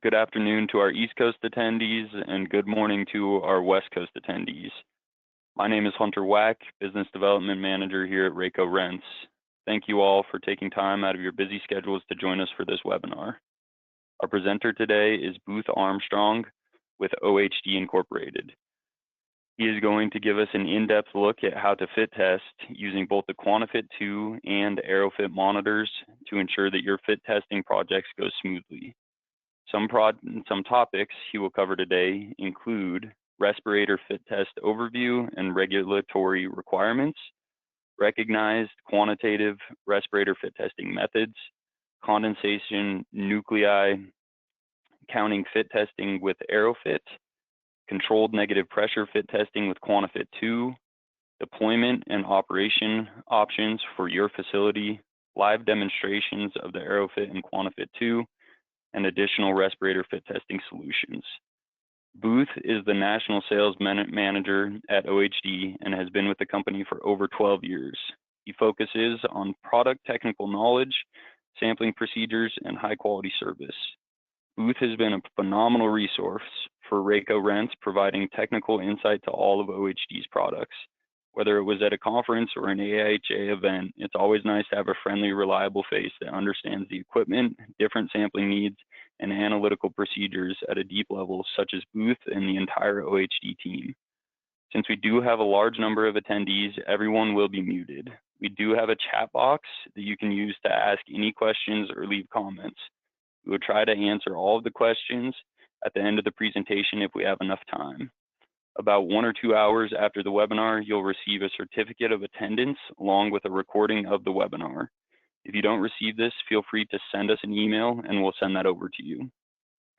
Good afternoon to our East Coast attendees, and good morning to our West Coast attendees. My name is Hunter Wack, Business Development Manager here at Rayco Rents. Thank you all for taking time out of your busy schedules to join us for this webinar. Our presenter today is Booth Armstrong with OHD Incorporated. He is going to give us an in-depth look at how to fit test using both the QuantiFit2 and AeroFit monitors to ensure that your fit testing projects go smoothly. Some topics he will cover today include respirator fit test overview and regulatory requirements, recognized quantitative respirator fit testing methods, condensation nuclei counting fit testing with AeroFit, controlled negative pressure fit testing with QuantiFit2, deployment and operation options for your facility, live demonstrations of the AeroFit and QuantiFit2, and additional respirator fit testing solutions. Booth is the National Sales Manager at OHD and has been with the company for over 12 years. He focuses on product technical knowledge, sampling procedures, and high quality service. Booth has been a phenomenal resource for Rayco Rents, providing technical insight to all of OHD's products. Whether it was at a conference or an AHA event, it's always nice to have a friendly, reliable face that understands the equipment, different sampling needs, and analytical procedures at a deep level, such as Booth and the entire OHD team. Since we do have a large number of attendees, everyone will be muted. We do have a chat box that you can use to ask any questions or leave comments. We will try to answer all of the questions at the end of the presentation if we have enough time. About 1 or 2 hours after the webinar, you'll receive a certificate of attendance along with a recording of the webinar. If you don't receive this, feel free to send us an email and we'll send that over to you.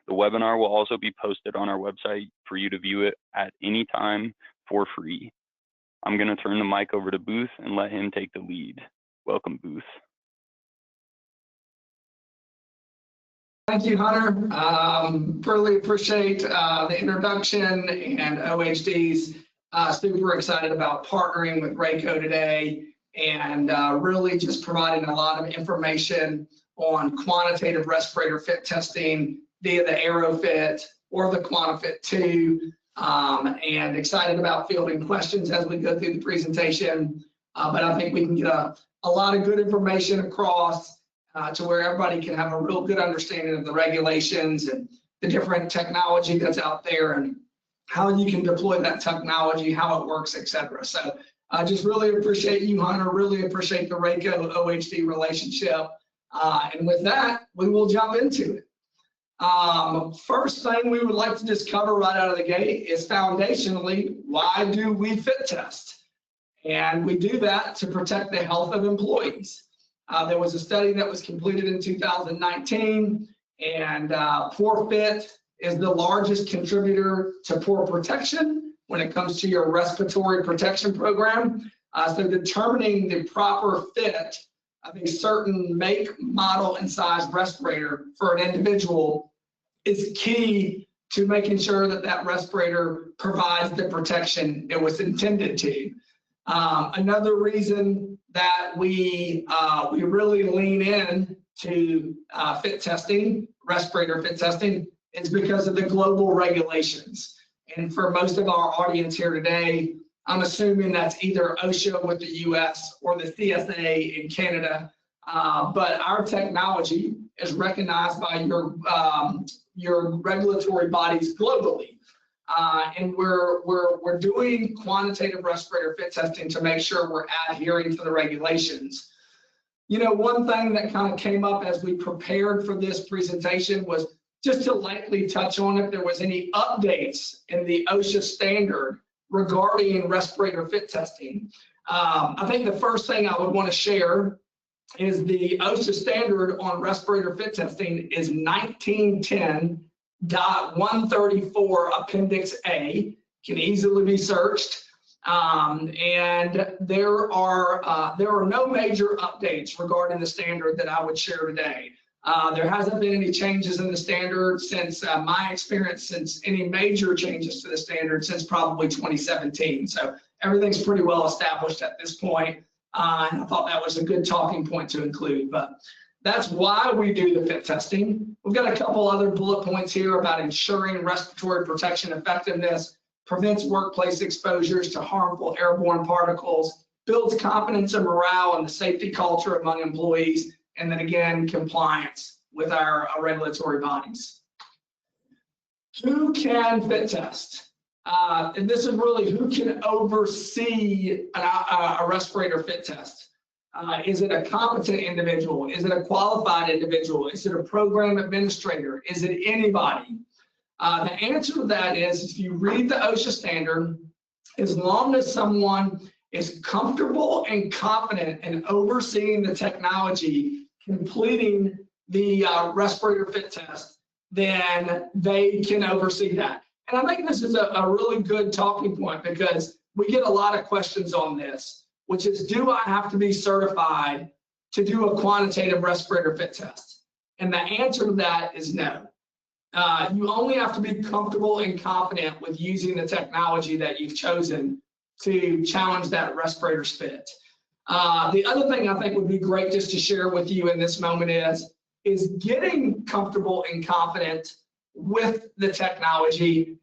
The webinar will also be posted on our website for you to view it at any time for free. I'm going to turn the mic over to Booth and let him take the lead. Welcome, Booth. Thank you, Hunter. Really appreciate the introduction, and OHD's super excited about partnering with Rayco today and really just providing a lot of information on quantitative respirator fit testing via the AeroFit or the QuantiFit2, and excited about fielding questions as we go through the presentation. But I think we can get a lot of good information across to where everybody can have a real good understanding of the regulations and the different technology that's out there and how you can deploy that technology, how it works, etc. So I just really appreciate you, Hunter, really appreciate the Rayco OHD relationship. And with that, we will jump into it. First thing we would like to just cover right out of the gate is foundationally, why do we fit test? And we do that to protect the health of employees. There was a study that was completed in 2019, and poor fit is the largest contributor to poor protection when it comes to your respiratory protection program. So determining the proper fit of a certain make, model, and size respirator for an individual is key to making sure that that respirator provides the protection it was intended to. Another reason that we really lean in to fit testing, respirator fit testing, is because of the global regulations. And for most of our audience here today, I'm assuming that's either OSHA with the US or the CSA in Canada. But our technology is recognized by your regulatory bodies globally. And we're doing quantitative respirator fit testing to make sure we're adhering to the regulations. You know, one thing that kind of came up as we prepared for this presentation was just to lightly touch on if there was any updates in the OSHA standard regarding respirator fit testing. I think the first thing I would want to share is the OSHA standard on respirator fit testing is 1910.134 Appendix A, can easily be searched, and there are no major updates regarding the standard that I would share today. There hasn't been any changes in the standard since my experience, since any major changes to the standard since probably 2017. So everything's pretty well established at this point, and I thought that was a good talking point to include. But That's why we do the fit testing. We've got a couple other bullet points here about ensuring respiratory protection effectiveness, prevents workplace exposures to harmful airborne particles, builds confidence and morale and the safety culture among employees, and then again, compliance with our regulatory bodies. Who can fit test? And this is really who can oversee a respirator fit test. Is it a competent individual? Is it a qualified individual? Is it a program administrator? Is it anybody? The answer to that is, if you read the OSHA standard, as long as someone is comfortable and confident in overseeing the technology, completing the respirator fit test, then they can oversee that. And I think this is a really good talking point, because we get a lot of questions on this, which is, do I have to be certified to do a quantitative respirator fit test? And the answer to that is no. You only have to be comfortable and confident with using the technology that you've chosen to challenge that respirator's fit. The other thing I think would be great just to share with you in this moment is getting comfortable and confident with the technology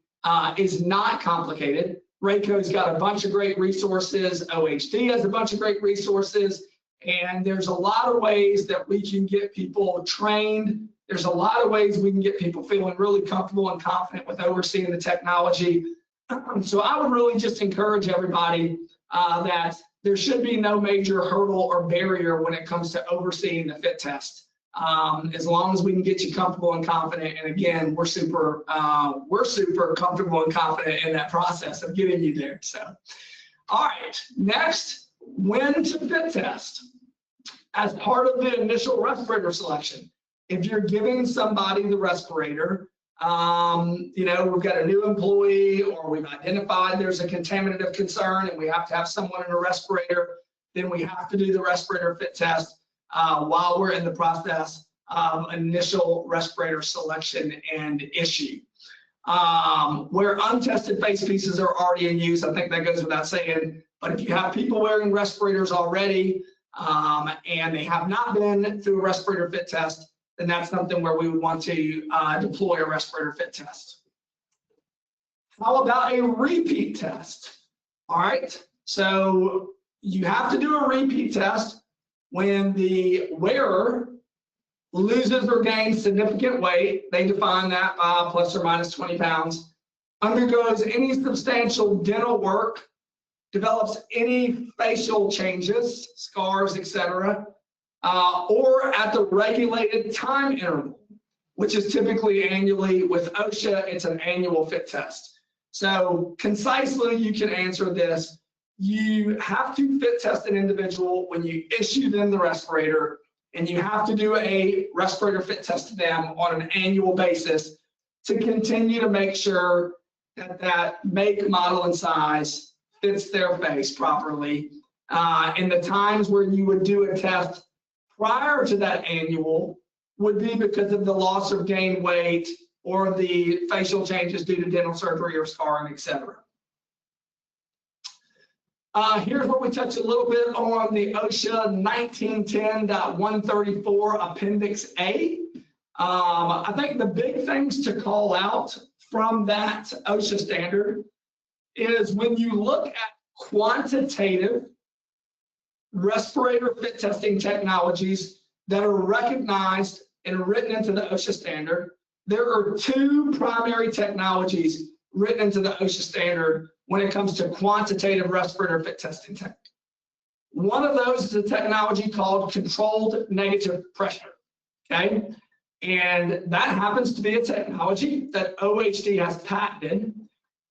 is not complicated. Rayco's got a bunch of great resources. OHD has a bunch of great resources. And there's a lot of ways that we can get people trained. There's a lot of ways we can get people feeling really comfortable and confident with overseeing the technology. So I would really just encourage everybody that there should be no major hurdle or barrier when it comes to overseeing the fit test. As long as we can get you comfortable and confident, and again, we're super comfortable and confident in that process of getting you there. So, all right, next, when to fit test. As part of the initial respirator selection, if you're giving somebody the respirator, you know, we've got a new employee, or we've identified there's a contaminative concern and we have to have someone in a respirator, then we have to do the respirator fit test while we're in the process of initial respirator selection and issue. Where untested face pieces are already in use, I think that goes without saying, but if you have people wearing respirators already and they have not been through a respirator fit test, then that's something where we would want to deploy a respirator fit test. How about a repeat test? All right, so you have to do a repeat test when the wearer loses or gains significant weight. They define that by plus or minus 20 pounds, undergoes any substantial dental work, develops any facial changes, scars, etc., or at the regulated time interval, which is typically annually. With OSHA, it's an annual fit test. So concisely, you can answer this. You have to fit test an individual when you issue them the respirator, and you have to do a respirator fit test to them on an annual basis to continue to make sure that that make, model, and size fits their face properly. And the times where you would do a test prior to that annual would be because of the loss of gained weight or the facial changes due to dental surgery or scarring, etc. Here's where we touch a little bit on the OSHA 1910.134 Appendix A. I think the big things to call out from that OSHA standard is when you look at quantitative respirator fit testing technologies that are recognized and written into the OSHA standard, there are two primary technologies written into the OSHA standard when it comes to quantitative respirator fit testing technique. One of those is a technology called controlled negative pressure, okay? And that happens to be a technology that OHD has patented.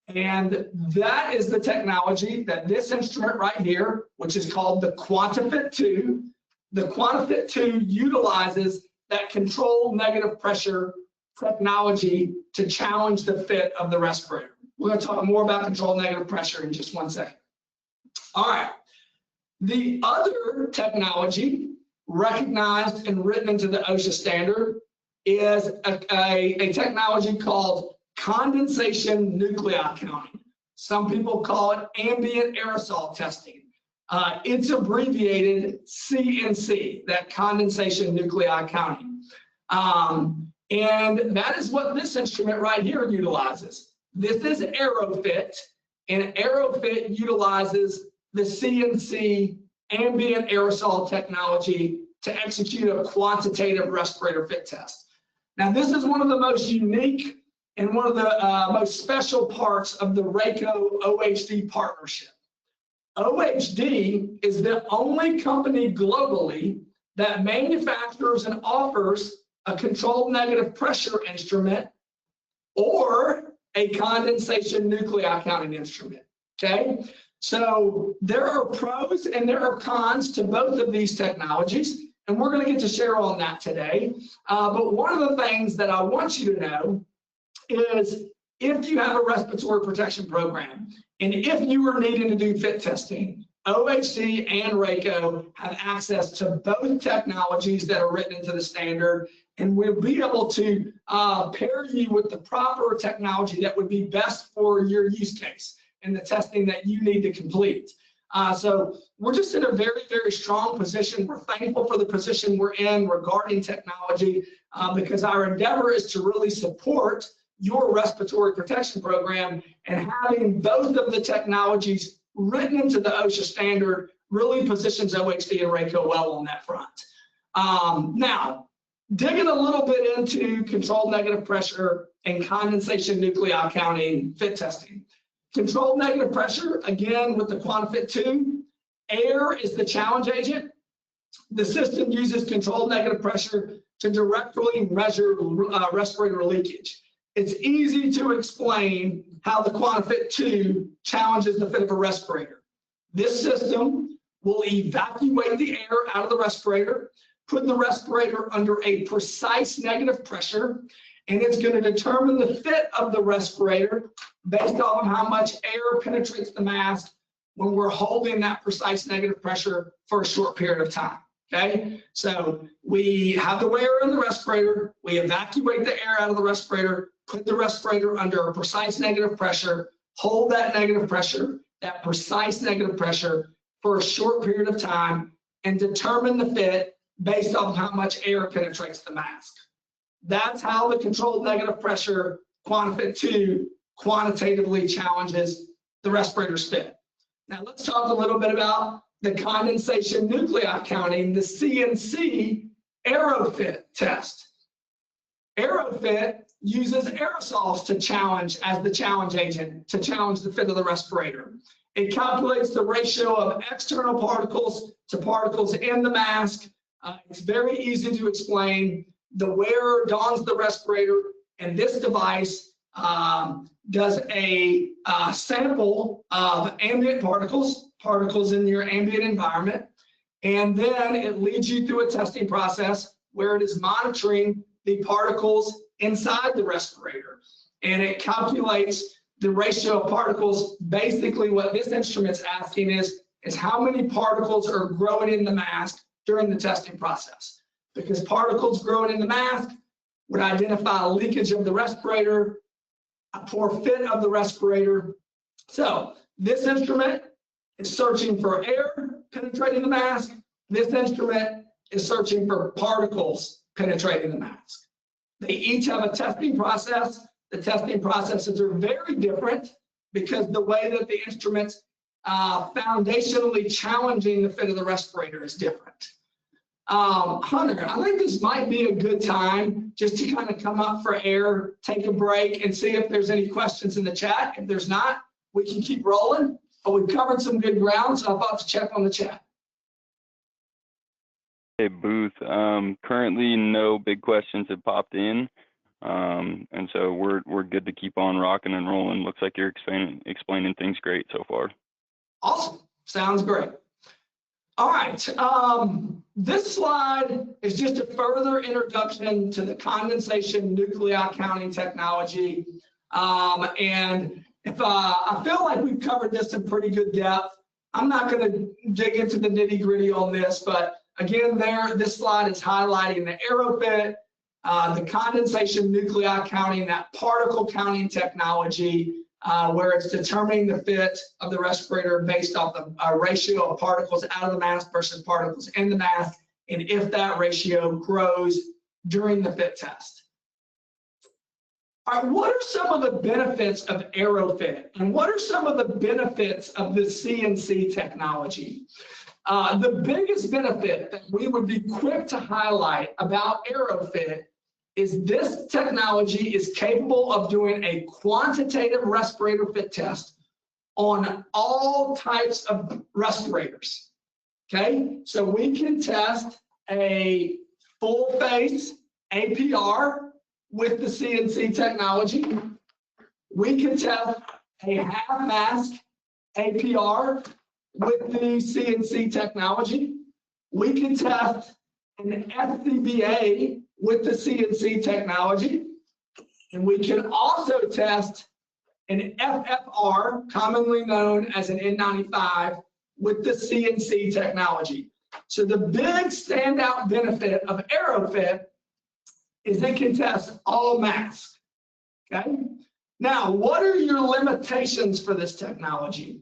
And that is the technology that this instrument right here, which is called the QuantiFit2, the QuantiFit2 utilizes that controlled negative pressure technology to challenge the fit of the respirator. We're going to talk more about controlled negative pressure in just one second. All right. The other technology recognized and written into the OSHA standard is a technology called condensation nuclei counting. Some people call it ambient aerosol testing. It's abbreviated CNC, that condensation nuclei counting. And that is what this instrument right here utilizes. This is AeroFit, and AeroFit utilizes the CNC ambient aerosol technology to execute a quantitative respirator fit test. Now, this is one of the most unique and one of the most special parts of the RACO OHD partnership. OHD is the only company globally that manufactures and offers a controlled negative pressure instrument or a condensation nuclei counting instrument, okay? So there are pros and there are cons to both of these technologies, and we're gonna get to share on that today. But one of the things that I want you to know is if you have a respiratory protection program, and if you are needing to do fit testing, OHD and RACO have access to both technologies that are written into the standard, and we'll be able to pair you with the proper technology that would be best for your use case and the testing that you need to complete. So we're just in a very, very strong position. We're thankful for the position we're in regarding technology because our endeavor is to really support your respiratory protection program, and having both of the technologies written into the OSHA standard really positions OHD and RACO well on that front. Now, digging a little bit into controlled negative pressure and condensation nuclei counting fit testing. Controlled negative pressure, again, with the QuantiFit2, air is the challenge agent. The system uses controlled negative pressure to directly measure respirator leakage. It's easy to explain how the QuantiFit2 challenges the fit of a respirator. This system will evacuate the air out of the respirator, put the respirator under a precise negative pressure, and it's going to determine the fit of the respirator based on how much air penetrates the mask when we're holding that precise negative pressure for a short period of time. Okay, so we have the air in the respirator, we evacuate the air out of the respirator, put the respirator under a precise negative pressure, hold that negative pressure, that precise negative pressure for a short period of time, and determine the fit based on how much air penetrates the mask. That's how the controlled negative pressure QuantiFit2 quantitatively challenges the respirator's fit. Now let's talk a little bit about the condensation nuclei counting, the CNC AeroFit test. AeroFit uses aerosols to challenge as the challenge agent to challenge the fit of the respirator. It calculates the ratio of external particles to particles in the mask. It's very easy to explain. The wearer dons the respirator, and this device does a sample of ambient particles in your ambient environment, and then it leads you through a testing process where it is monitoring the particles inside the respirator, and it calculates the ratio of particles. Basically what this instrument's asking is how many particles are growing in the mask during the testing process, because particles growing in the mask would identify leakage of the respirator, a poor fit of the respirator. So this instrument is searching for air penetrating the mask. This instrument is searching for particles penetrating the mask. They each have a testing process. The testing processes are very different because the way that the instruments foundationally challenging the fit of the respirator is different. Hunter, I think this might be a good time just to kind of come up for air, take a break, and see if there's any questions in the chat. If there's not, we can keep rolling. But we've covered some good ground, so I'm about to check on the chat. Hey, Booth. Currently, no big questions have popped in, and so we're good to keep on rocking and rolling. Looks like you're explaining things great so far. Awesome. Sounds great. All right. This slide is just a further introduction to the condensation nuclei counting technology. And if I feel like we've covered this in pretty good depth, I'm not going to dig into the nitty gritty on this, but again, this slide is highlighting the AeroFit, the condensation nuclei counting, that particle counting technology, where it's determining the fit of the respirator based off the ratio of particles out of the mask versus particles in the mask, and if that ratio grows during the fit test. All right, what are some of the benefits of AeroFit, and what are some of the benefits of the CNC technology? The biggest benefit that we would be quick to highlight about AeroFit is this technology is capable of doing a quantitative respirator fit test on all types of respirators. Okay, so we can test a full face APR with the CNC technology. We can test a half mask APR with the CNC technology. We can test an SCBA with the CNC technology. And we can also test an FFR, commonly known as an N95, with the CNC technology. So the big standout benefit of AeroFit is it can test all masks, okay? Now, what are your limitations for this technology?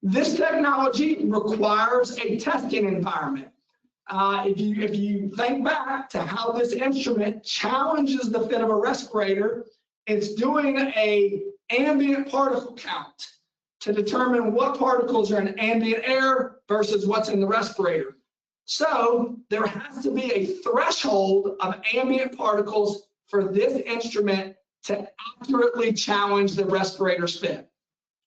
This technology requires a testing environment. If you think back to how this instrument challenges the fit of a respirator, it's doing an ambient particle count to determine what particles are in ambient air versus what's in the respirator. So there has to be a threshold of ambient particles for this instrument to accurately challenge the respirator's fit,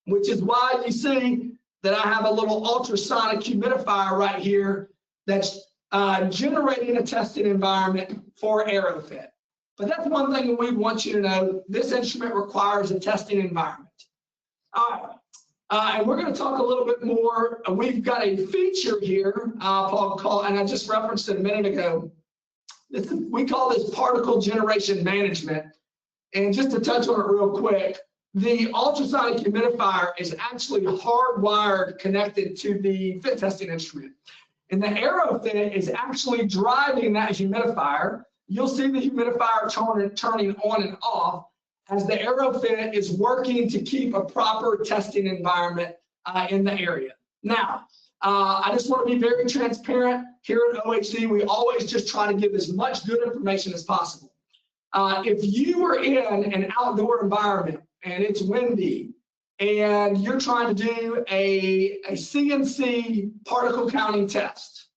which is why you see that I have a little ultrasonic humidifier right here that's generating a testing environment for AeroFit. But that's one thing we want you to know. This instrument requires a testing environment. All right. And we're going to talk a little bit more. We've got a feature here, Paul, and I just referenced it a minute ago. We call this particle generation management. And just to touch on it real quick, the ultrasonic humidifier is actually hardwired connected to the fit testing instrument. And the AeroFit is actually driving that humidifier. You'll see the humidifier turning on and off as the AeroFit is working to keep a proper testing environment in the area. Now, I just want to be very transparent. Here at OHD, we always just try to give as much good information as possible. If you were in an outdoor environment and it's windy and you're trying to do a CNC particle counting test,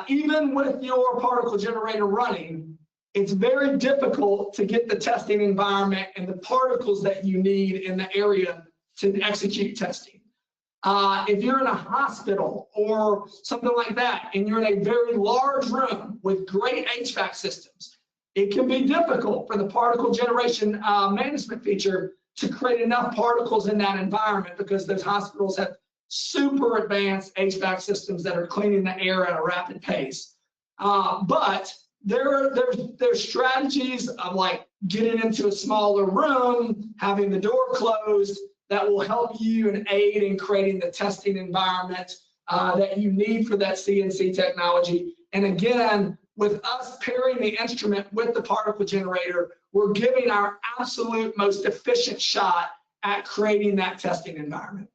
even with your particle generator running, it's very difficult to get the testing environment and the particles that you need in the area to execute testing. If you're in a hospital or something like that, and you're in a very large room with great HVAC systems, it can be difficult for the particle generation management feature to create enough particles in that environment because those hospitals have super advanced HVAC systems that are cleaning the air at a rapid pace. But there's strategies of like getting into a smaller room, having the door closed, that will help you and aid in creating the testing environment that you need for that CNC technology. And again, with us pairing the instrument with the particle generator, we're giving our absolute most efficient shot at creating that testing environment.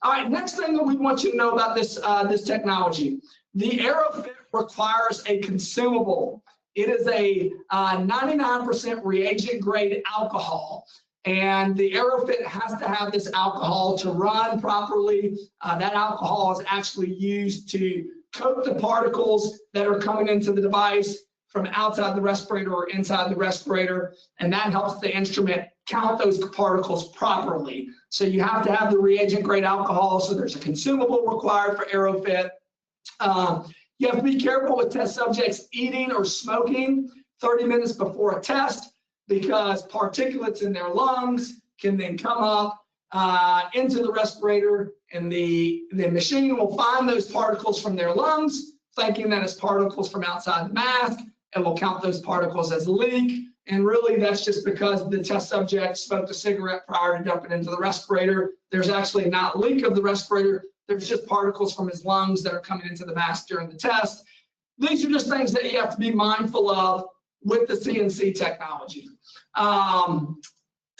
All right, next thing that we want you to know about this, this technology. The AeroFit requires a consumable. It is a 99% reagent grade alcohol. And the AeroFit has to have this alcohol to run properly. That alcohol is actually used to coat the particles that are coming into the device from outside the respirator or inside the respirator. And that helps the instrument count those particles properly. So you have to have the reagent grade alcohol. So there's a consumable required for AeroFit. You have to be careful with test subjects eating or smoking 30 minutes before a test, because particulates in their lungs can then come up into the respirator, and the machine will find those particles from their lungs, thinking that it's particles from outside the mask, and will count those particles as a leak. And really, that's just because the test subject smoked a cigarette prior to dumping into the respirator. There's actually not a leak of the respirator. There's just particles from his lungs that are coming into the mask during the test. These are just things that you have to be mindful of with the CNC technology.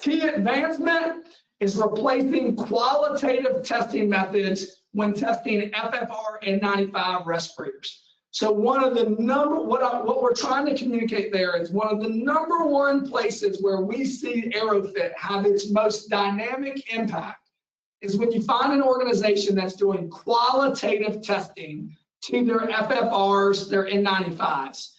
Key advancement is replacing qualitative testing methods when testing FFR N95 respirators. So one of the what we're trying to communicate there is one of the #1 places where we see AeroFit have its most dynamic impact is when you find an organization that's doing qualitative testing to their FFRs, their N95s.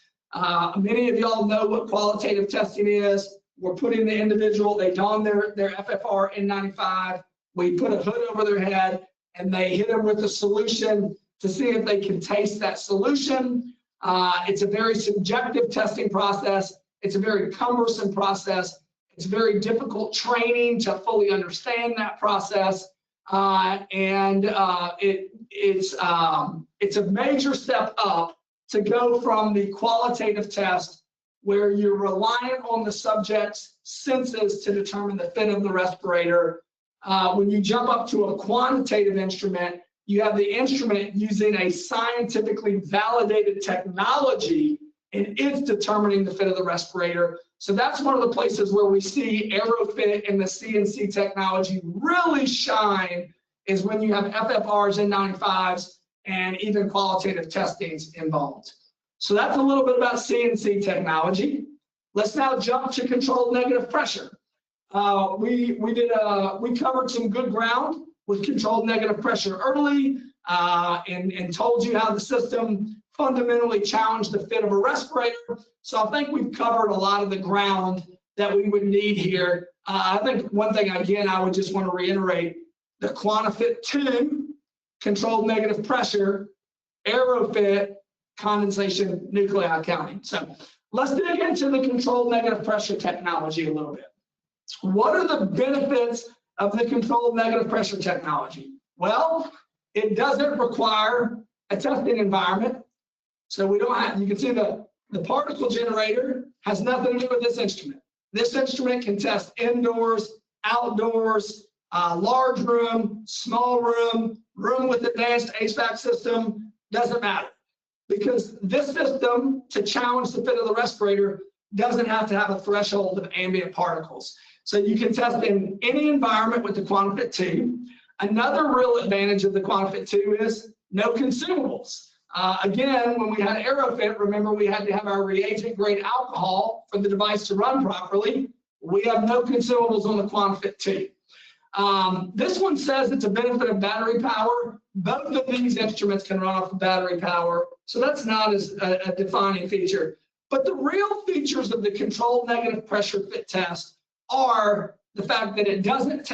Many of y'all know what qualitative testing is. We're putting the individual, they don their FFR N95, we put a hood over their head, and they hit them with a solution to see if they can taste that solution. It's a very subjective testing process. It's a very cumbersome process. It's very difficult training to fully understand that process. It's a major step up to go from the qualitative test where you're reliant on the subject's senses to determine the fit of the respirator. When you jump up to a quantitative instrument, you have the instrument using a scientifically validated technology, and it's determining the fit of the respirator. So that's one of the places where we see AeroFit and the CNC technology really shine, is when you have FFRs and N95s and even qualitative testings involved. So that's a little bit about CNC technology. Let's now jump to controlled negative pressure. We covered some good ground with controlled negative pressure early, and told you how the system fundamentally challenged the fit of a respirator. So I think we've covered a lot of the ground that we would need here. I think one thing, again, I would just want to reiterate, the QuantiFit2, controlled negative pressure, AeroFit, condensation nuclei counting. So let's dig into the controlled negative pressure technology a little bit. What are the benefits of the controlled negative pressure technology? Well, it doesn't require a testing environment. So we don't have, you can see the particle generator has nothing to do with this instrument. This instrument can test indoors, outdoors, large room, small room, room with advanced HVAC system, doesn't matter. Because this system, to challenge the fit of the respirator, doesn't have to have a threshold of ambient particles. So you can test in any environment with the QuantiFit2. Another real advantage of the QuantiFit2 is no consumables. Again, when we had AeroFit, remember we had to have our reagent grade alcohol for the device to run properly. We have no consumables on the QuantiFit2. This one says it's a benefit of battery power. Both of these instruments can run off of battery power, so that's not as a defining feature. But the real features of the controlled negative pressure fit test are the fact that it doesn't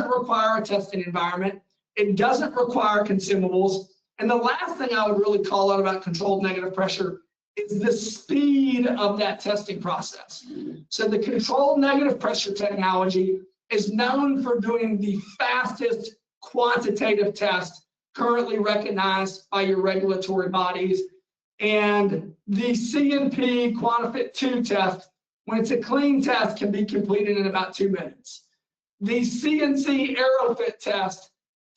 require a testing environment, it doesn't require consumables, and the last thing I would really call out about controlled negative pressure is the speed of that testing process. So the controlled negative pressure technology is known for doing the fastest quantitative test currently recognized by your regulatory bodies. And the CNP QuantiFit2 test, when it's a clean test, can be completed in about 2 minutes. The CNC AeroFit test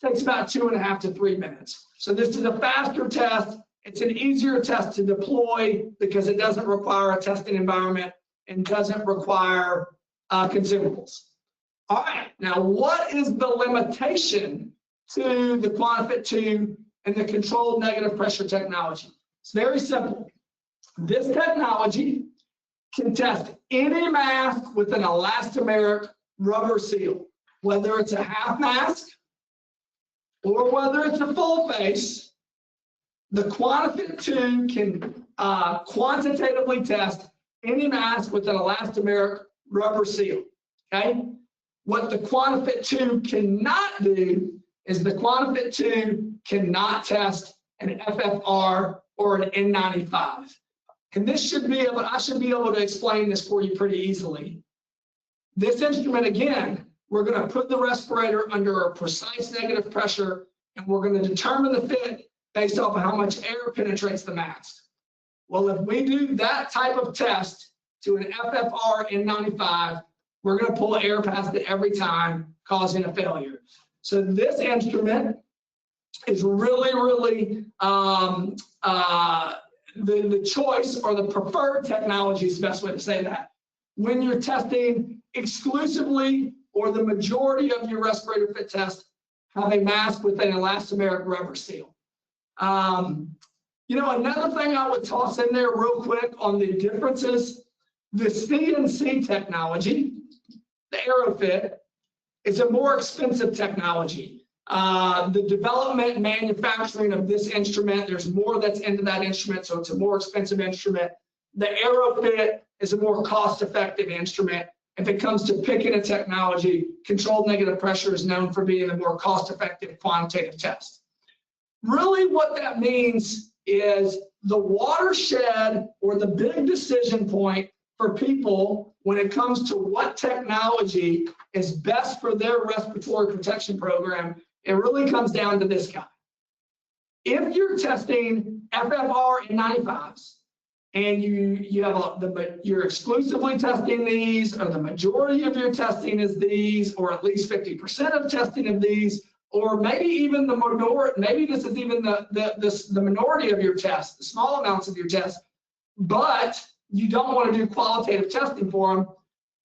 takes about 2.5 to 3 minutes. So this is a faster test. It's an easier test to deploy because it doesn't require a testing environment and doesn't require consumables. All right, now what is the limitation to the QuantiFit2 and the controlled negative pressure technology? It's very simple. This technology can test any mask with an elastomeric rubber seal, whether it's a half mask or whether it's a full face. The QuantiFit2 can quantitatively test any mask with an elastomeric rubber seal, okay? What the QuantiFit2 cannot do is the QuantiFit2 cannot test an FFR or an N95. And this should be able, I should be able to explain this for you pretty easily. This instrument, again, we're going to put the respirator under a precise negative pressure, and we're going to determine the fit based off of how much air penetrates the mask. Well, if we do that type of test to an FFR N95, we're going to pull air past it every time, causing a failure. So this instrument is really, the choice or the preferred technology is the best way to say that. When you're testing exclusively or the majority of your respirator fit tests have a mask with an elastomeric rubber seal. You know, another thing I would toss in there real quick on the differences, the CNC technology, the AeroFit, is a more expensive technology. The development and manufacturing of this instrument, there's more that's into that instrument, so it's a more expensive instrument. The AeroFit is a more cost-effective instrument. If it comes to picking a technology, controlled negative pressure is known for being a more cost-effective quantitative test. Really what that means is the watershed or the big decision point for people when it comes to what technology is best for their respiratory protection program, it really comes down to this guy. If you're testing FFR in 95s and you're exclusively testing these, or the majority of your testing is these, or at least 50% of testing of these, or maybe even the minority, maybe this is even the minority of your tests, the small amounts of your tests, but you don't want to do qualitative testing for them,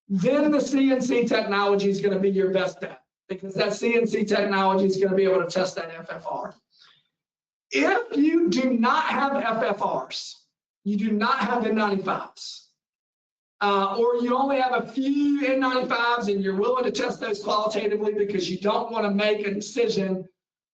then the CNC technology is going to be your best bet, because that CNC technology is going to be able to test that FFR. If you do not have FFRs, you do not have N95s, or you only have a few N95s and you're willing to test those qualitatively because you don't want to make a decision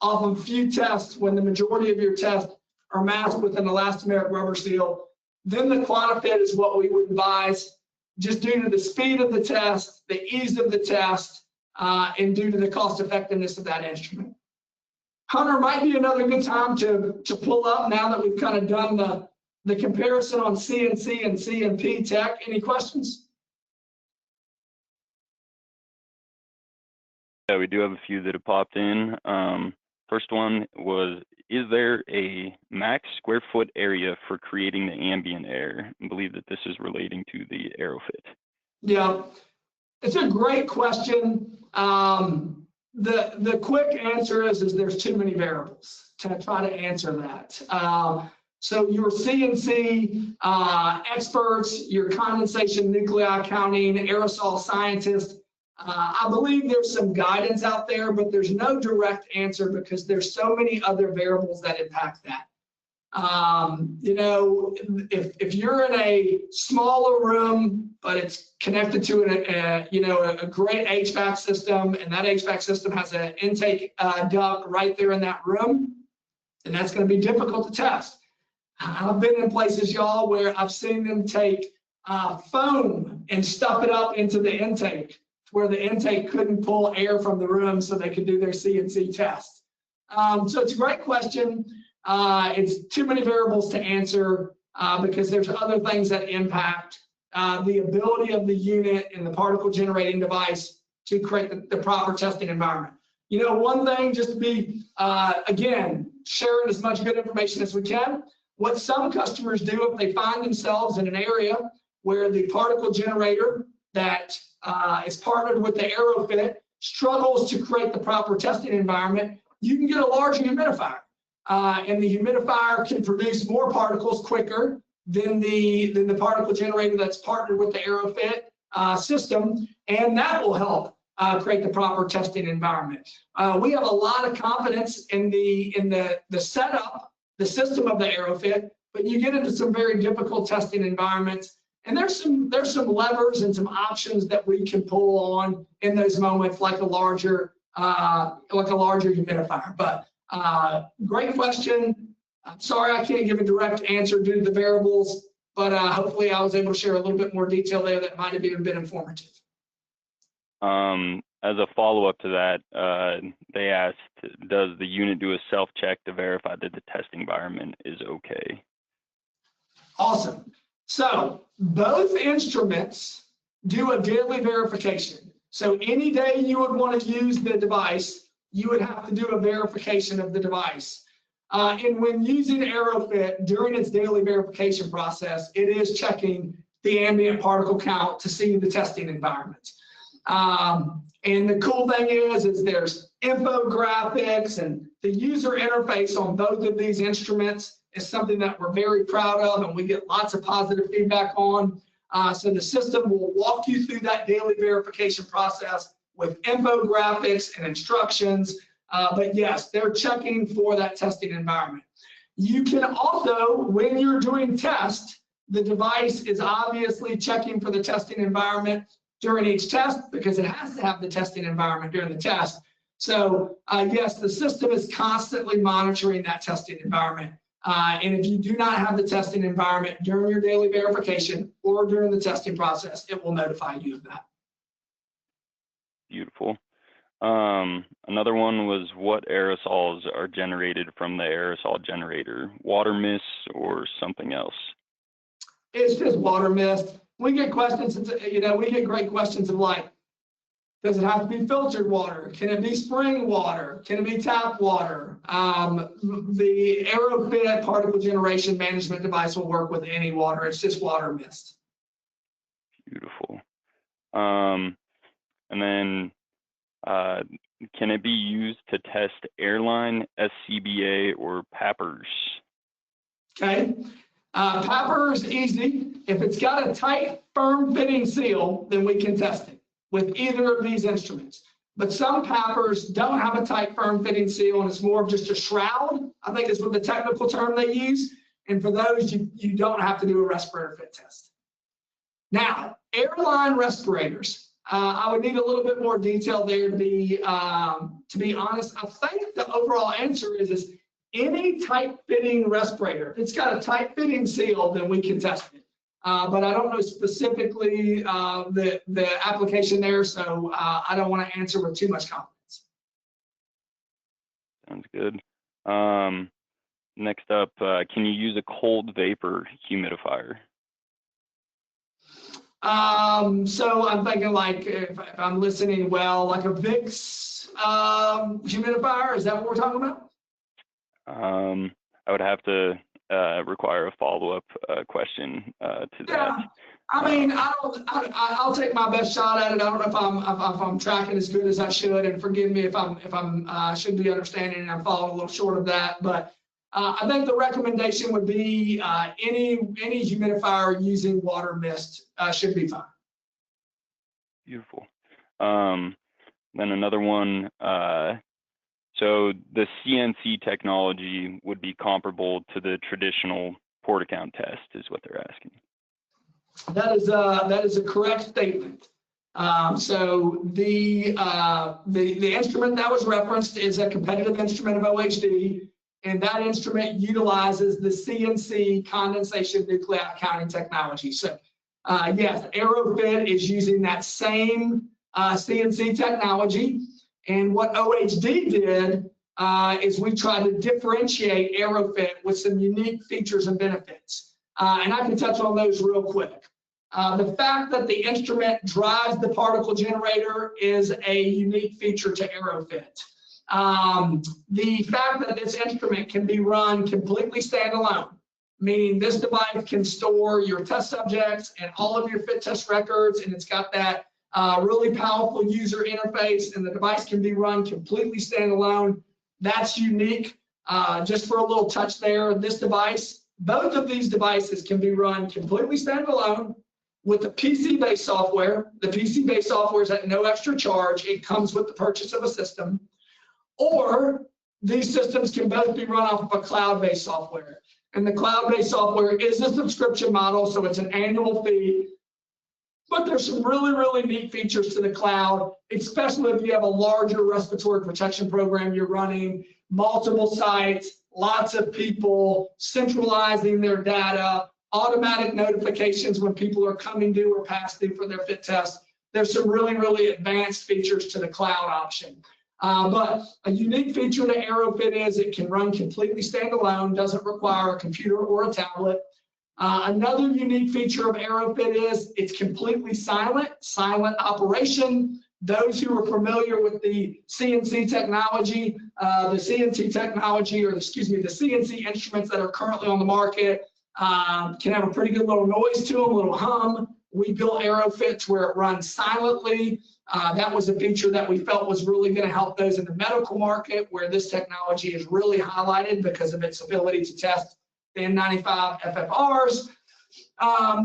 off of a few tests when the majority of your tests are masked with an elastomeric rubber seal, then the QuantiFit is what we would advise, just due to the speed of the test, the ease of the test, and due to the cost effectiveness of that instrument. Hunter, might be another good time to pull up now that we've kind of done the comparison on CNC and CNP tech. Any questions? Yeah, we do have a few that have popped in. First one was, is there a max square foot area for creating the ambient air? I believe that this is relating to the AeroFit. Yeah, it's a great question. The quick answer is there's too many variables to try to answer that. So your CNC experts, your condensation nuclei counting, aerosol scientists, I believe there's some guidance out there, but there's no direct answer because there's so many other variables that impact that. You know, if you're in a smaller room, but it's connected to a great HVAC system, and that HVAC system has an intake duct right there in that room, then that's going to be difficult to test. I've been in places, y'all, where I've seen them take foam and stuff it up into the intake, where the intake couldn't pull air from the room so they could do their CNC test. So it's a great question. It's too many variables to answer because there's other things that impact the ability of the unit and the particle generating device to create the proper testing environment. You know, one thing, just to be, again, sharing as much good information as we can, what some customers do if they find themselves in an area where the particle generator that is partnered with the AeroFit struggles to create the proper testing environment, you can get a larger humidifier. And the humidifier can produce more particles quicker than the particle generator that's partnered with the AeroFit system, and that will help create the proper testing environment. We have a lot of confidence in the setup, the system of the AeroFit, but you get into some very difficult testing environments, and there's some levers and some options that we can pull on in those moments, like a larger humidifier. But great question. I'm sorry I can't give a direct answer due to the variables, but hopefully I was able to share a little bit more detail there that might have even been informative. As a follow-up to that, they asked, does the unit do a self-check to verify that the test environment is okay? Awesome. So both instruments do a daily verification. So any day you would want to use the device, you would have to do a verification of the device. And when using AeroFit during its daily verification process, it is checking the ambient particle count to see the testing environment. And the cool thing is there's infographics, and the user interface on both of these instruments is something that we're very proud of, and we get lots of positive feedback on. So the system will walk you through that daily verification process with infographics and instructions. But yes, they're checking for that testing environment. You can also, when you're doing tests, the device is obviously checking for the testing environment during each test because it has to have the testing environment during the test. So yes, the system is constantly monitoring that testing environment. And if you do not have the testing environment during your daily verification or during the testing process, it will notify you of that. Beautiful. Another one was, what aerosols are generated from the aerosol generator? Water mist or something else? It's just water mist. We get questions, we get great questions of like, does it have to be filtered water? Can it be spring water? Can it be tap water? The AeroFit particle generation management device will work with any water. It's just water mist. Beautiful. And then can it be used to test airline, SCBA, or PAPRs? Okay. PAPR is easy. If it's got a tight, firm fitting seal, then we can test it with either of these instruments. But some PAPRs don't have a tight, firm fitting seal, and it's more of just a shroud, I think is what the technical term they use. And for those, you don't have to do a respirator fit test. Now, airline respirators. I would need a little bit more detail there to be honest. I think the overall answer is any tight fitting respirator. If it's got a tight fitting seal, then we can test it. But I don't know specifically the application there, so I don't want to answer with too much confidence. Sounds good. Next up, can you use a cold vapor humidifier? So I'm thinking like, if I'm listening well, like a Vicks humidifier, is that what we're talking about? I would have to require a follow-up question to that. I mean, I'll take my best shot at it. I don't know if I'm tracking as good as I should, and forgive me if I'm should be understanding and I'm falling a little short of that. But I think the recommendation would be any humidifier using water mist should be fine. Beautiful. Then another one. So the CNC technology would be comparable to the traditional port account test, is what they're asking. That is a correct statement. So the instrument that was referenced is a competitive instrument of OHD, and that instrument utilizes the CNC condensation nuclei counting technology. So yes, AeroFit is using that same CNC technology. And what OHD did is we tried to differentiate AeroFit with some unique features and benefits. And I can touch on those real quick. The fact that the instrument drives the particle generator is a unique feature to AeroFit. The fact that this instrument can be run completely standalone, meaning this device can store your test subjects and all of your fit test records, and it's got that really powerful user interface, and the device can be run completely standalone. That's unique. Just for a little touch there, this device, both of these devices can be run completely standalone with the PC-based software. The PC-based software is at no extra charge. It comes with the purchase of a system. Or these systems can both be run off of a cloud-based software. And the cloud-based software is a subscription model, so it's an annual fee. But there's some really, really neat features to the cloud, especially if you have a larger respiratory protection program you're running, multiple sites, lots of people, centralizing their data, automatic notifications when people are coming due or past due for their fit test. There's some really, really advanced features to the cloud option. But a unique feature to AeroFit is it can run completely standalone, doesn't require a computer or a tablet. Another unique feature of AeroFit is it's completely silent operation. Those who are familiar with the CNC technology, the CNC instruments that are currently on the market can have a pretty good little noise to them, a little hum. We built AeroFit to where it runs silently. That was a feature that we felt was really going to help those in the medical market, where this technology is really highlighted because of its ability to test the N95 FFRs.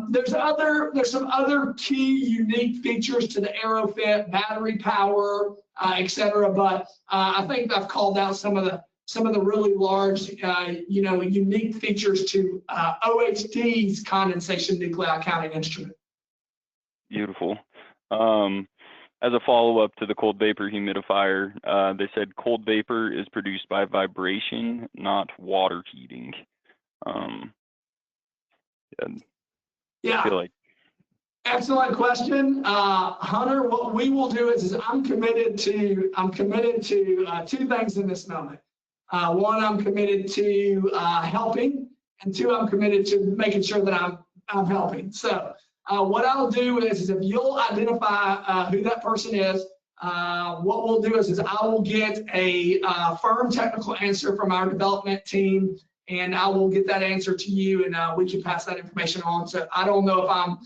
There's some other key unique features to the AeroFit, battery power, etc. But I think I've called out some of the really large, unique features to OHD's condensation nuclei counting instrument. Beautiful. As a follow-up to the cold vapor humidifier, they said cold vapor is produced by vibration, not water heating. Yeah. I feel like. Excellent question, Hunter. What we will do is I'm committed to two things in this moment. One, I'm committed to helping, and two, I'm committed to making sure that I'm helping. So what I'll do is if you'll identify who that person is, what we'll do is I will get a firm technical answer from our development team, and I will get that answer to you, and we can pass that information on. So I don't know if I'm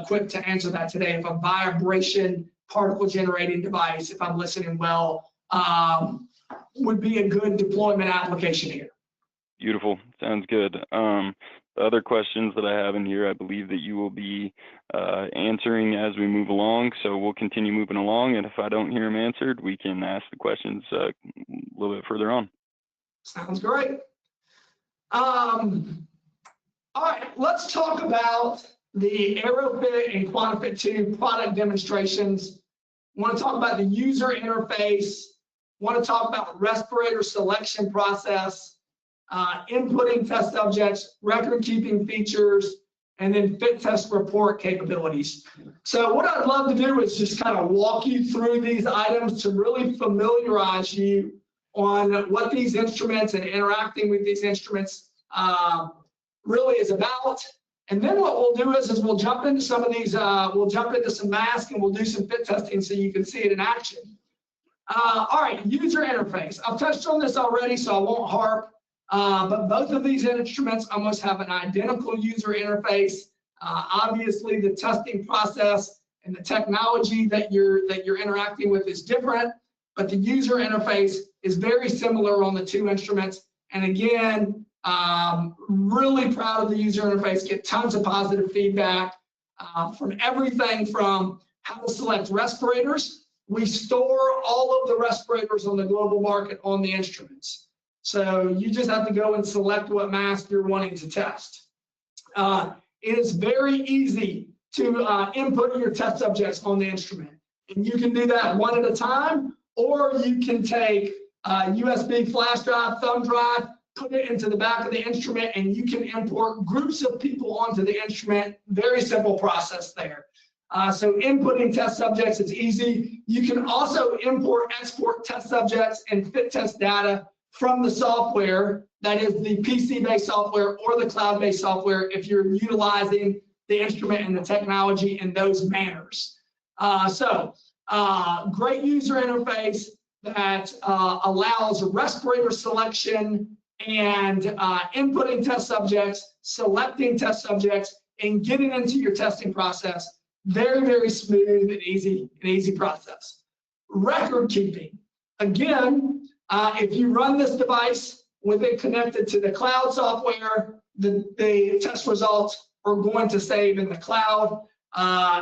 equipped to answer that today. If a vibration particle generating device, if I'm listening well, would be a good deployment application here. Beautiful. Sounds good. The other questions that I have in here, I believe that you will be answering as we move along. So we'll continue moving along. And if I don't hear them answered, we can ask the questions a little bit further on. Sounds great. All right, let's talk about the AeroFit and QuantiFit2 product demonstrations. Want to talk about the user interface. Want to talk about respirator selection process, inputting test subjects, record-keeping features, and then fit test report capabilities. So what I'd love to do is just kind of walk you through these items to really familiarize you on what these instruments and interacting with these instruments really is about. And then what we'll do is we'll jump into some of these, we'll jump into some masks and we'll do some fit testing so you can see it in action. All right, user interface. I've touched on this already, so I won't harp, but both of these instruments almost have an identical user interface. Obviously, the testing process and the technology that you're interacting with is different, but the user interface is very similar on the two instruments. And again, really proud of the user interface, get tons of positive feedback from everything from how to select respirators. We store all of the respirators on the global market on the instruments. So you just have to go and select what mask you're wanting to test. It is very easy to input your test subjects on the instrument. And you can do that one at a time, or you can take a USB flash drive, thumb drive, put it into the back of the instrument, and you can import groups of people onto the instrument. Very simple process there. So inputting test subjects is easy. You can also import, export test subjects and fit test data from the software, that is the PC-based software or the cloud-based software, if you're utilizing the instrument and the technology in those manners. Great user interface that allows respirator selection and inputting test subjects, selecting test subjects, and getting into your testing process. Very, very smooth and easy process. Record keeping. Again, if you run this device with it connected to the cloud software, the test results are going to save in the cloud.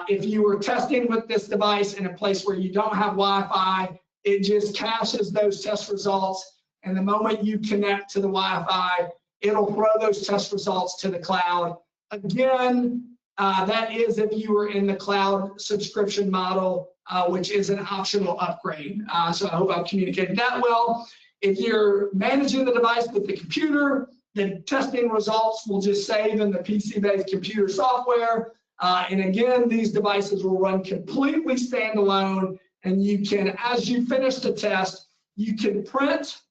If you were testing with this device in a place where you don't have Wi-Fi, it just caches those test results. And the moment you connect to the Wi-Fi, it'll throw those test results to the cloud. Again, that is if you were in the cloud subscription model, which is an optional upgrade. So I hope I've communicated that well. If you're managing the device with the computer, the testing results will just save in the PC-based computer software. And again, these devices will run completely standalone, and you can, as you finish the test, you can print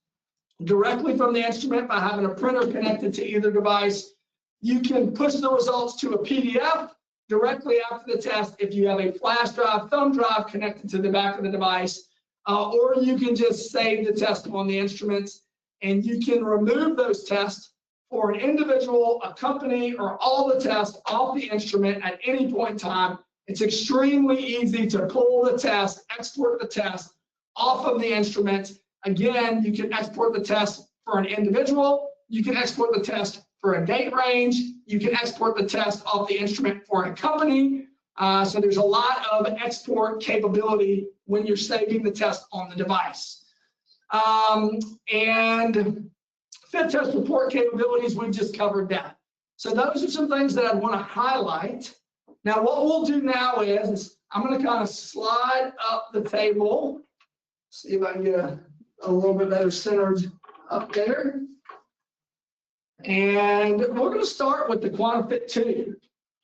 directly from the instrument by having a printer connected to either device. You can push the results to a PDF directly after the test if you have a flash drive, thumb drive connected to the back of the device, or you can just save the test on the instruments, and you can remove those tests for an individual, a company, or all the tests off the instrument at any point in time. It's extremely easy to pull the test, export the test off of the instrument. Again, you can export the test for an individual. You can export the test for a date range. You can export the test off the instrument for a company. So there's a lot of export capability when you're saving the test on the device. And fit test report capabilities, we've just covered that. So those are some things that I want to highlight. Now what we'll do now is I'm going to kind of slide up the table. See if I can get a little bit better centered up there. And we're going to start with the QuantiFit2.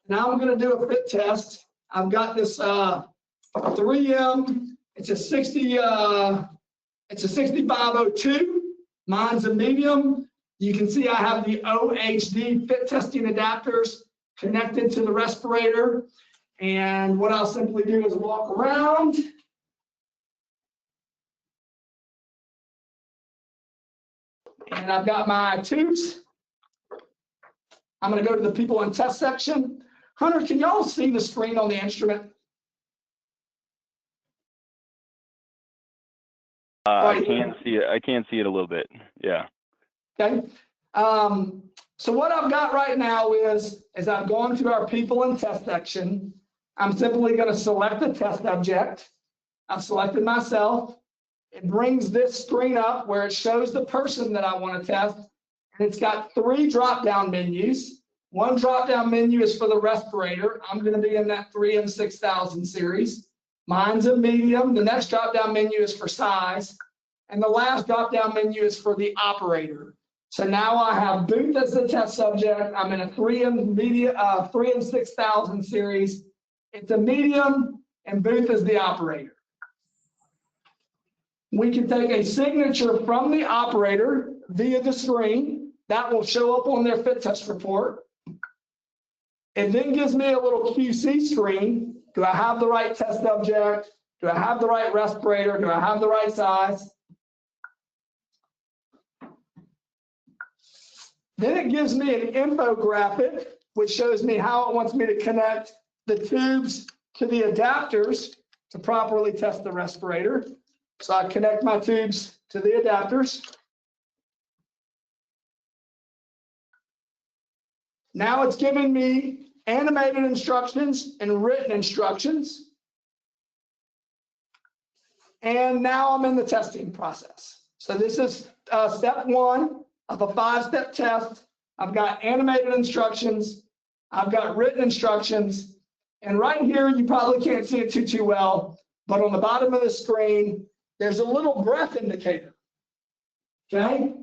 Now I'm going to do a fit test. I've got this 3M. It's a 6502. Mine's a medium. You can see I have the OHD fit testing adapters connected to the respirator. And what I'll simply do is walk around. And I've got my tubes. I'm going to go to the people and test section. Hunter, can y'all see the screen on the instrument? I can see it. I can see it a little bit. Yeah. Okay. So what I've got right now is I've gone to our people and test section. I'm simply going to select the test object. I've selected myself. It brings this screen up where it shows the person that I want to test. And it's got 3 drop-down menus. One drop-down menu is for the respirator. I'm going to be in that 3M 6000 series. Mine's a medium. The next drop-down menu is for size. And the last drop-down menu is for the operator. So now I have Booth as the test subject. I'm in a 3M 6000 series. It's a medium, and Booth is the operator. We can take a signature from the operator via the screen. That will show up on their fit test report. It then gives me a little QC screen. Do I have the right test subject? Do I have the right respirator? Do I have the right size? Then it gives me an infographic, which shows me how it wants me to connect the tubes to the adapters to properly test the respirator. So I connect my tubes to the adapters. Now it's giving me animated instructions and written instructions. And now I'm in the testing process. So this is step 1 of a 5-step test. I've got animated instructions. I've got written instructions. And right here, you probably can't see it too well, but on the bottom of the screen, there's a little breath indicator, okay?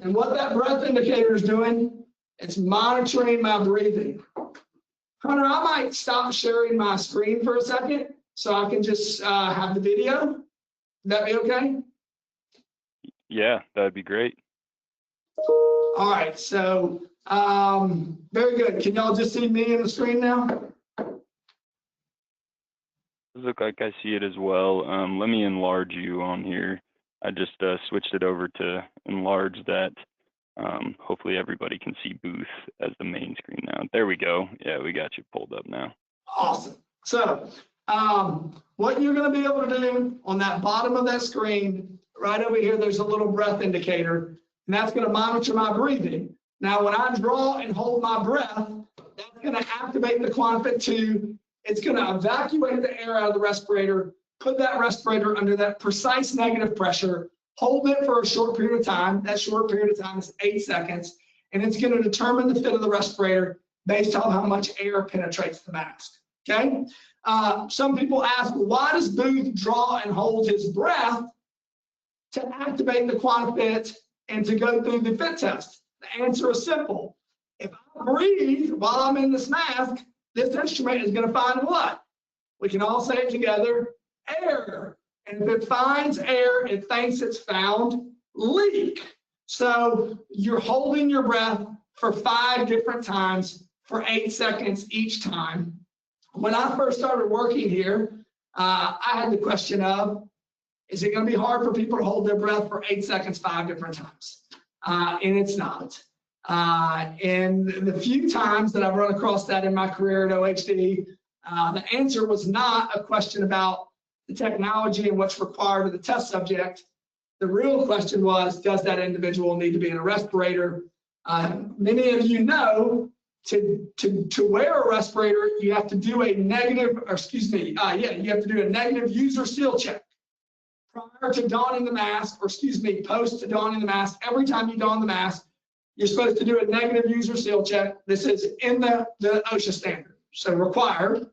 And what that breath indicator is doing, it's monitoring my breathing. Hunter, I might stop sharing my screen for a second so I can just have the video. Would that be okay? Yeah, that'd be great. All right, so very good. Can y'all just see me in the screen now? Does look like I see it as well. Let me enlarge you on here. I just switched it over to enlarge that. Hopefully everybody can see Booth as the main screen now. There we go. Yeah, we got you pulled up now. Awesome. So what you're going to be able to do on that bottom of that screen, right over here, there's a little breath indicator, and that's going to monitor my breathing. Now, when I draw and hold my breath, that's going to activate the QuantiFit2. It's going to evacuate the air out of the respirator, put that respirator under that precise negative pressure, hold it for a short period of time. That short period of time is 8 seconds, and it's going to determine the fit of the respirator based on how much air penetrates the mask, okay? Some people ask, well, why does Booth draw and hold his breath to activate the QuantiFit and to go through the fit test? The answer is simple. If I breathe while I'm in this mask, this instrument is going to find what? We can all say it together, air. And if it finds air, it thinks it's found leak. So you're holding your breath for 5 different times for 8 seconds each time. When I first started working here, I had the question of, is it going to be hard for people to hold their breath for 8 seconds 5 different times? And it's not. And the few times that I've run across that in my career at OHD, the answer was not a question about the technology and what's required of the test subject. The real question was, does that individual need to be in a respirator? Many of you know to wear a respirator, you have to do a negative, or excuse me, you have to do a negative user seal check prior to donning the mask, or excuse me, post to donning the mask. Every time you don the mask, you're supposed to do a negative user seal check. This is in the OSHA standard, so required.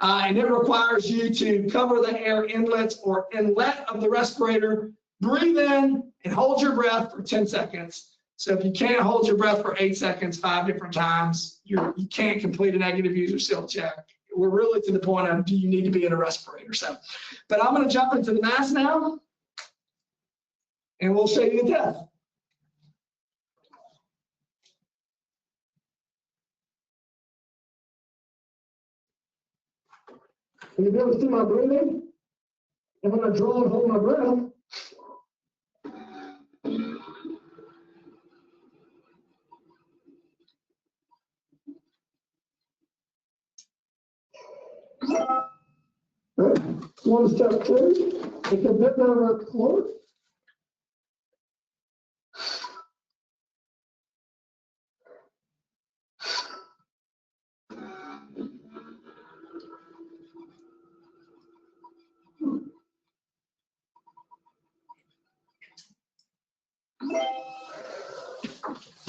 And it requires you to cover the air inlets or inlet of the respirator, breathe in and hold your breath for 10 seconds. So if you can't hold your breath for 8 seconds 5 different times, you can't complete a negative user seal check. We're really to the point of, do you need to be in a respirator? So, but I'm going to jump into the mask now, and we'll show you the test. Can you be able to see my breathing? And when I draw and hold my breath, one step two, take a bit down the floor.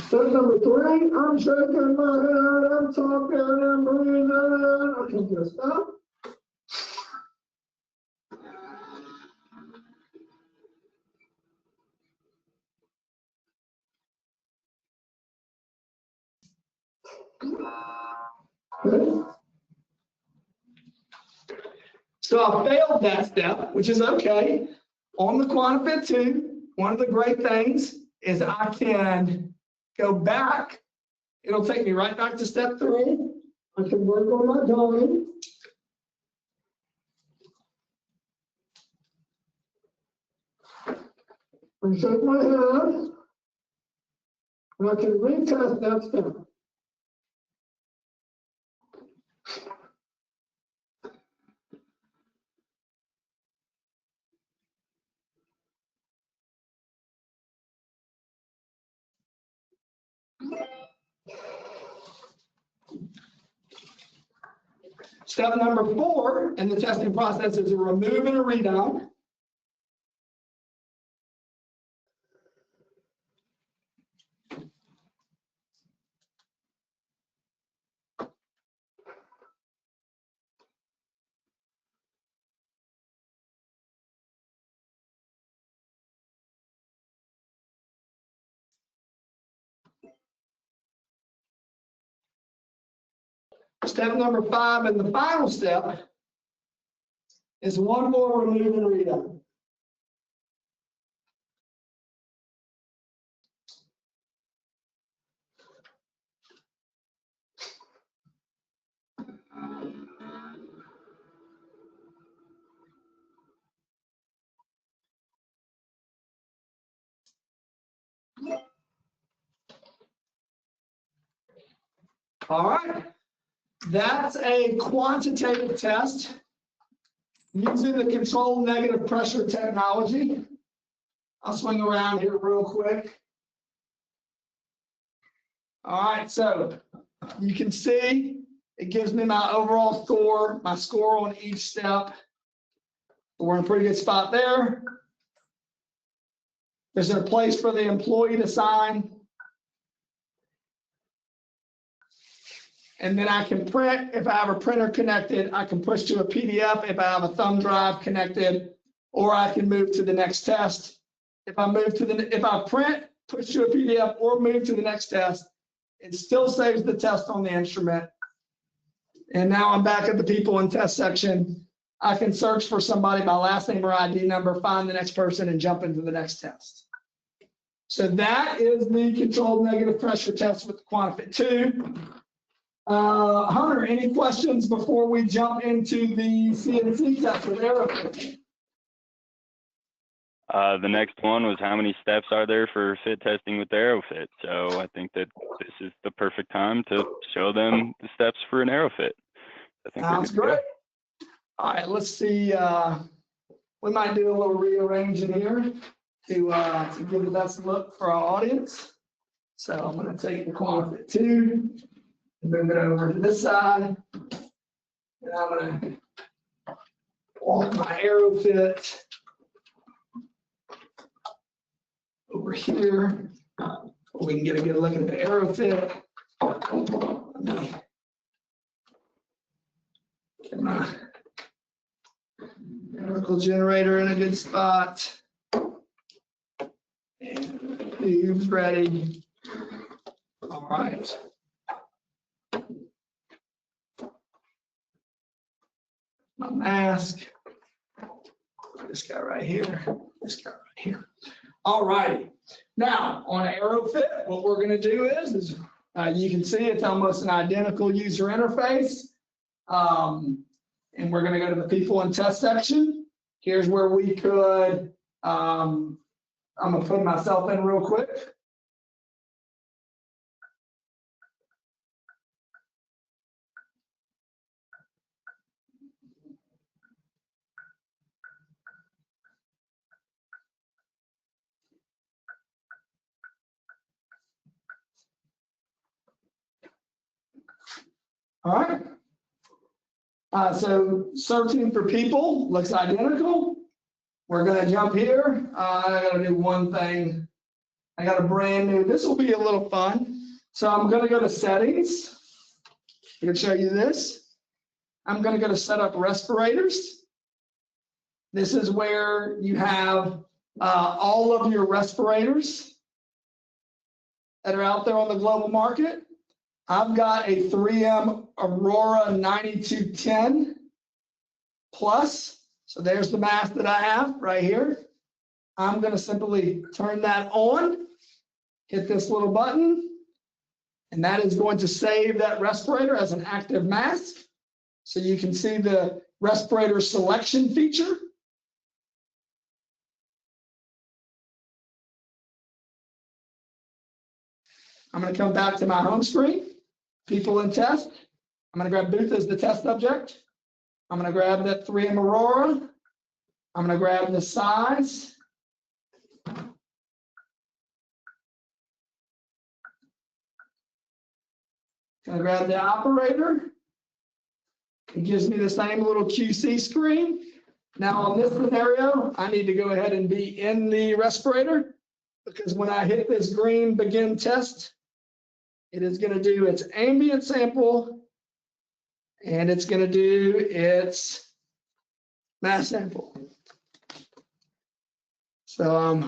Step number three, I'm shaking my head, I'm talking, I'm breathing. Okay, just stop. Okay. So I failed that step, which is okay. On the QuantiFit2, one of the great things is I can go back. It'll take me right back to step 3. I can work on my donning. And shake my head. And I can retest that step. Step number 4 in the testing process is a remove and a redon. Step number 5 and the final step is one more remove and redone. All right, that's a quantitative test using the controlled negative pressure technology. I'll swing around here real quick. All right, so you can see it gives me my overall score, my score on each step. We're in a pretty good spot there. There's a place for the employee to sign. And then I can print. If I have a printer connected, I can push to a PDF if I have a thumb drive connected, or I can move to the next test. If I print, push to a PDF, or move to the next test, it still saves the test on the instrument. And now I'm back at the people and test section. I can search for somebody by last name or ID number, find the next person, and jump into the next test. So that is the controlled negative pressure test with the QuantiFit2. Hunter, any questions before we jump into the CNC test with AeroFit? The next one was how many steps are there for fit testing with AeroFit? So I think that this is the perfect time to show them the steps for an AeroFit. Sounds great. All right, let's see. We might do a little rearranging here to give the best look for our audience. So I'm going to take the QuantiFit2 and move it over to this side. And I'm going to walk my AeroFit over here. We can get a good look at the AeroFit. Get my chemical generator in a good spot. And tube's ready. All right. My mask. This guy right here. This guy right here. All righty. Now on AeroFit, what we're going to do is you can see it's almost an identical user interface. And we're going to go to the people and test section. Here's where we could, I'm going to put myself in real quick. All right. So searching for people looks identical. We're going to jump here. I got to do one thing. I got a brand new. This will be a little fun. So I'm going to go to settings. I can show you this. I'm going to go to set up respirators. This is where you have all of your respirators that are out there on the global market. I've got a 3M Aurora 9210 Plus. So there's the mask that I have right here. I'm going to simply turn that on, hit this little button, and that is going to save that respirator as an active mask. So you can see the respirator selection feature. I'm going to come back to my home screen. People and test. I'm going to grab Booth as the test subject. I'm going to grab that 3M Aurora. I'm going to grab the size. Going to grab the operator. It gives me the same little QC screen. Now on this scenario, I need to go ahead and be in the respirator because when I hit this green begin test, it is going to do its ambient sample and it's going to do its mass sample. So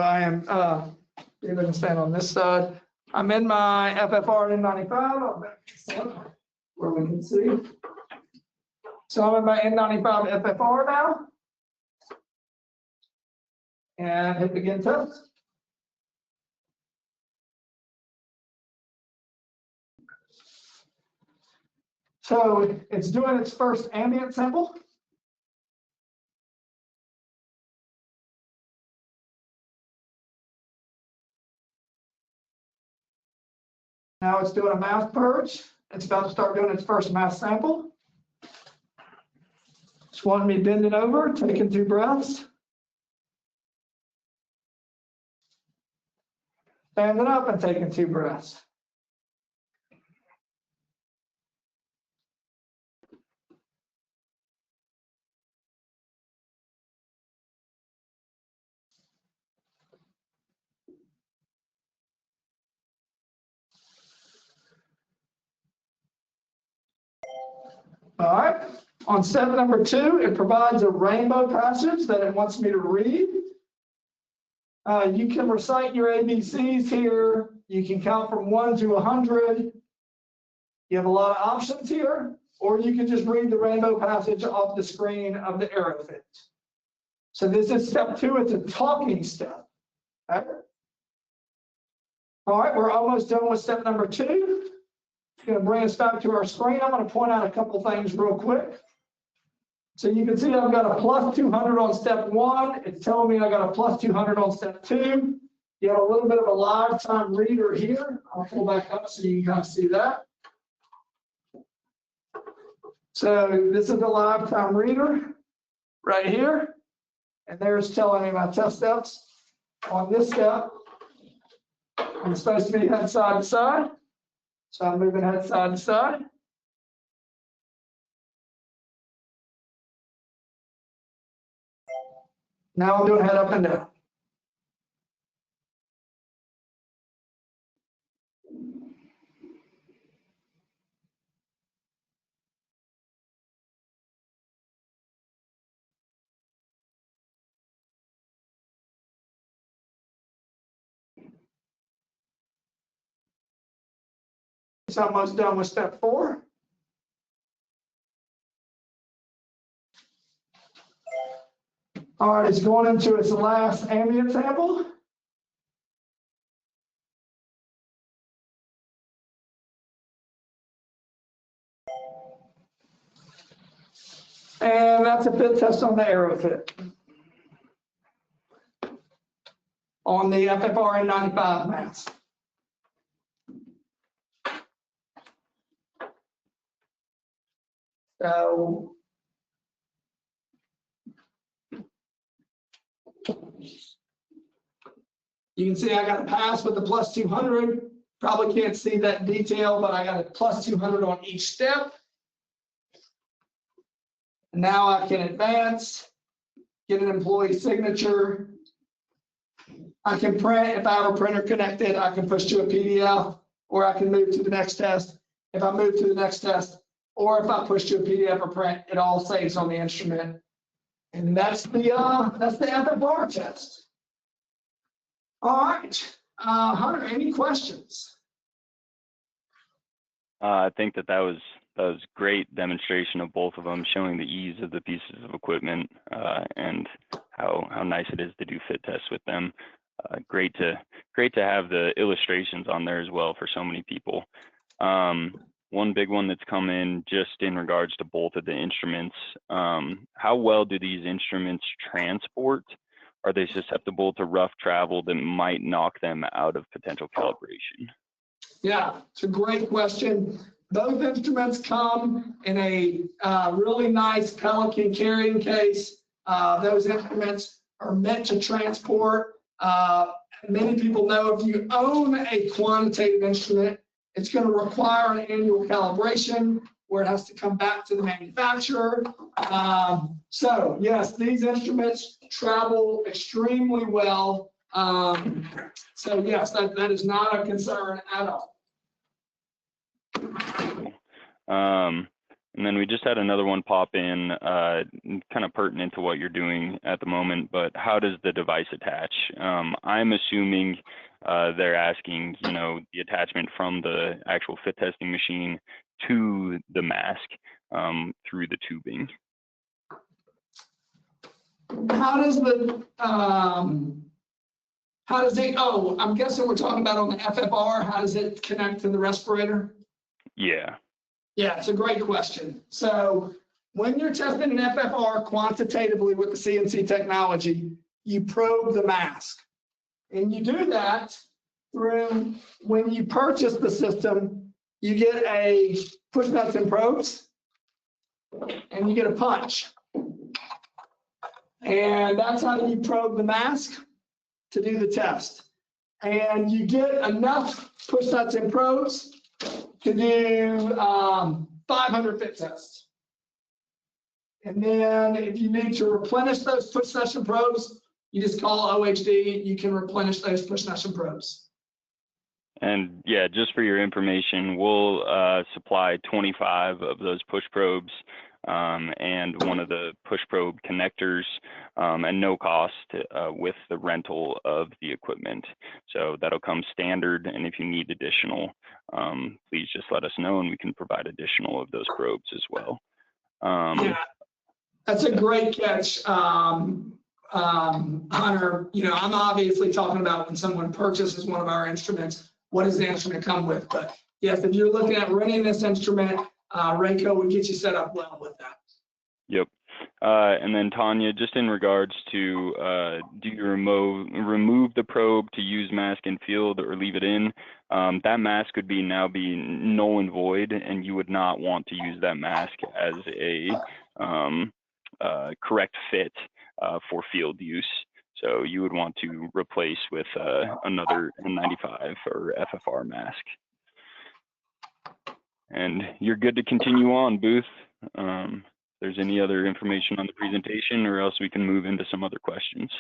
I am going to stand on this side. I'm in my FFR N95 where we can see. So I'm in my N95 FFR now. And hit begin test. So it's doing its first ambient sample. Now it's doing a mass purge. It's about to start doing its first mass sample. It's wanting me bending over, taking 2 breaths. Standing up and taking 2 breaths. All right, on step number 2, it provides a rainbow passage that it wants me to read. You can recite your ABCs here. You can count from 1 to 100. You have a lot of options here, or you can just read the rainbow passage off the screen of the AeroFit. So this is step 2, it's a talking step. Okay? All right, we're almost done with step number 2. It's going to bring us back to our screen. I'm going to point out a couple things real quick. So you can see I've got a plus 200 on step 1. It's telling me I got a plus 200 on step 2. You have a little bit of a lifetime reader here. I'll pull back up so you can kind of see that. So this is the lifetime reader right here. And there's telling me my test steps. On this step, I'm supposed to be head side to side. So I'm moving head side to side. Now I'm doing head up and down. It's almost done with step 4. All right, it's going into its last ambient sample. And that's a fit test on the AeroFit. On the FFR N95 mask. So you can see I got a pass with the plus 200. Probably can't see that detail, but I got a plus 200 on each step. Now I can advance, get an employee signature. I can print. If I have a printer connected, I can push to a PDF, or I can move to the next test. If I move to the next test, or if I push to a PDF or print, it all saves on the instrument. And that's the FFR test. All right, Hunter, any questions? I think that was great demonstration of both of them, showing the ease of the pieces of equipment and how nice it is to do fit tests with them. Great to have the illustrations on there as well for so many people. One big one that's come in just in regards to both of the instruments. How well do these instruments transport? Are they susceptible to rough travel that might knock them out of potential calibration? Yeah, it's a great question. Both instruments come in a really nice Pelican carrying case. Those instruments are meant to transport. Many people know if you own a quantitative instrument, it's going to require an annual calibration where it has to come back to the manufacturer. So yes, these instruments travel extremely well. So yes, that is not a concern at all. And then we just had another one pop in, kind of pertinent to what you're doing at the moment, but how does the device attach? I'm assuming they're asking, the attachment from the actual fit testing machine to the mask through the tubing. How does I'm guessing we're talking about on the FFR, how does it connect to the respirator? Yeah. Yeah, it's a great question. So when you're testing an FFR quantitatively with the CNC technology, you probe the mask. And you do that through, when you purchase the system, you get a push nuts and probes, and you get a punch. And that's how you probe the mask to do the test. And you get enough push nuts and probes to do 500 fit tests. And then if you need to replenish those push nuts and probes, you just call OHD, you can replenish those push nuts and probes. And yeah, just for your information, we'll supply 25 of those push probes and one of the push probe connectors and no cost with the rental of the equipment. So that'll come standard, and if you need additional, please just let us know and we can provide additional of those probes as well. Yeah, that's a great catch, Hunter. I'm obviously talking about when someone purchases one of our instruments, what does the instrument come with? But yes, if you're looking at renting this instrument, Rayco would get you set up well with that. Yep. And then Tanya, just in regards to do you remove the probe to use mask in field or leave it in? That mask could now be null and void, and you would not want to use that mask as a correct fit for field use. So you would want to replace with another N95 or FFR mask. And you're good to continue on, Booth. If there's any other information on the presentation, or else we can move into some other questions.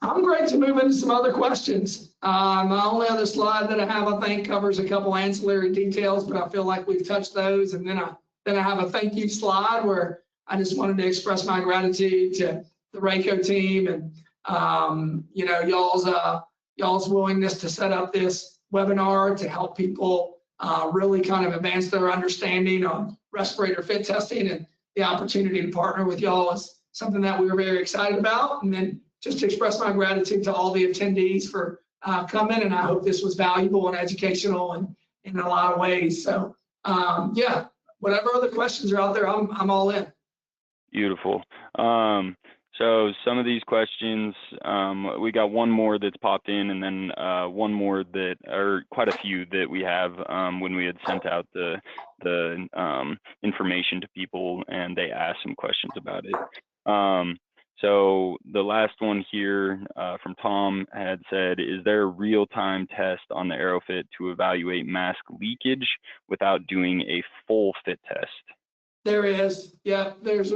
I'm great to move into some other questions. My only other slide that I have, I think, covers a couple ancillary details, but I feel like we've touched those. And then I have a thank you slide where I just wanted to express my gratitude to the RACO team and you know, y'all's willingness to set up this webinar to help people really kind of advance their understanding on respirator fit testing, and the opportunity to partner with y'all is something that we were very excited about. And then just to express my gratitude to all the attendees for coming, and I hope this was valuable and educational and in a lot of ways. So yeah, whatever other questions are out there, I'm all in. Beautiful. So some of these questions, we got one more that's popped in, and then one more that, or quite a few that we have when we had sent out the information to people, and they asked some questions about it. So the last one here from Tom had said, is there a real-time test on the AeroFit to evaluate mask leakage without doing a full fit test? There is, yeah, there's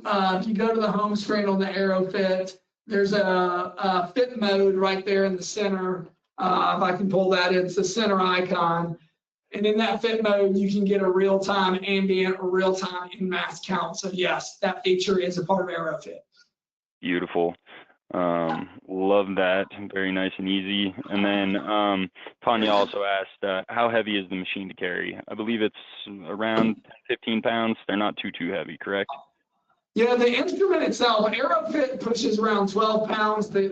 if you go to the home screen on the AeroFit, there's a fit mode right there in the center. If I can pull that, it's the center icon. And in that fit mode, you can get a real-time ambient or real-time in-mask count. So yes, that feature is a part of AeroFit. Beautiful. Love that. Very nice and easy. And then Tanya also asked, how heavy is the machine to carry? I believe it's around 15 pounds. They're not too heavy, correct? Yeah, the instrument itself, AeroFit pushes around 12 pounds. 15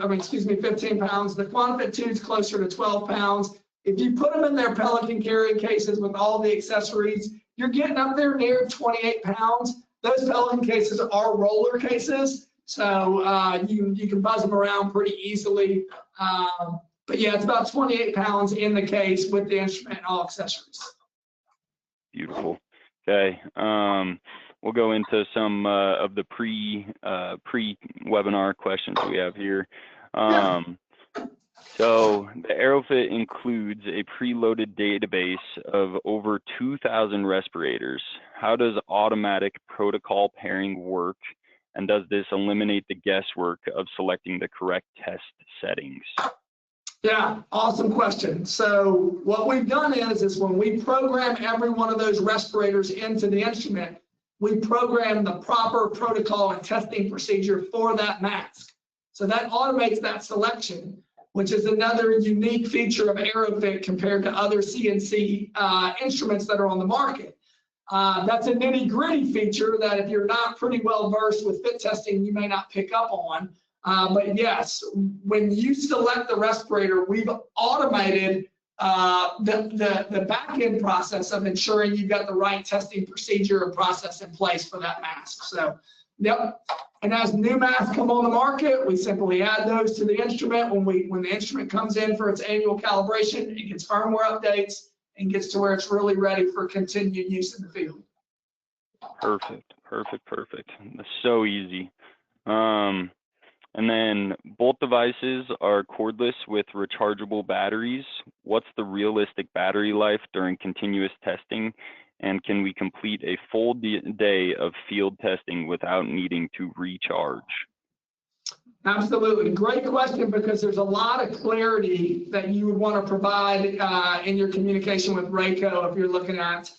pounds. The QuantiFit2 is closer to 12 pounds. If you put them in their Pelican carrying cases with all the accessories, you're getting up there near 28 pounds. Those Pelican cases are roller cases, so you can buzz them around pretty easily. But yeah, it's about 28 pounds in the case with the instrument and all accessories. Beautiful. Okay. We'll go into some of the pre-webinar questions we have here. So the AeroFit includes a preloaded database of over 2,000 respirators. How does automatic protocol pairing work, and does this eliminate the guesswork of selecting the correct test settings? Yeah, awesome question. So what we've done is when we program every one of those respirators into the instrument, we program the proper protocol and testing procedure for that mask. So that automates that selection, which is another unique feature of AeroFit compared to other CNC instruments that are on the market. That's a nitty-gritty feature that if you're not pretty well versed with fit testing, you may not pick up on. But yes, when you select the respirator, we've automated the back-end process of ensuring you've got the right testing procedure and process in place for that mask. So, yep. And as new masks come on the market, we simply add those to the instrument. When the instrument comes in for its annual calibration, it gets firmware updates and gets to where it's really ready for continued use in the field. Perfect. That's so easy. And then both devices are cordless with rechargeable batteries. What's the realistic battery life during continuous testing? And can we complete a full day of field testing without needing to recharge? Absolutely. Great question, because there's a lot of clarity that you would want to provide in your communication with RACO if you're looking at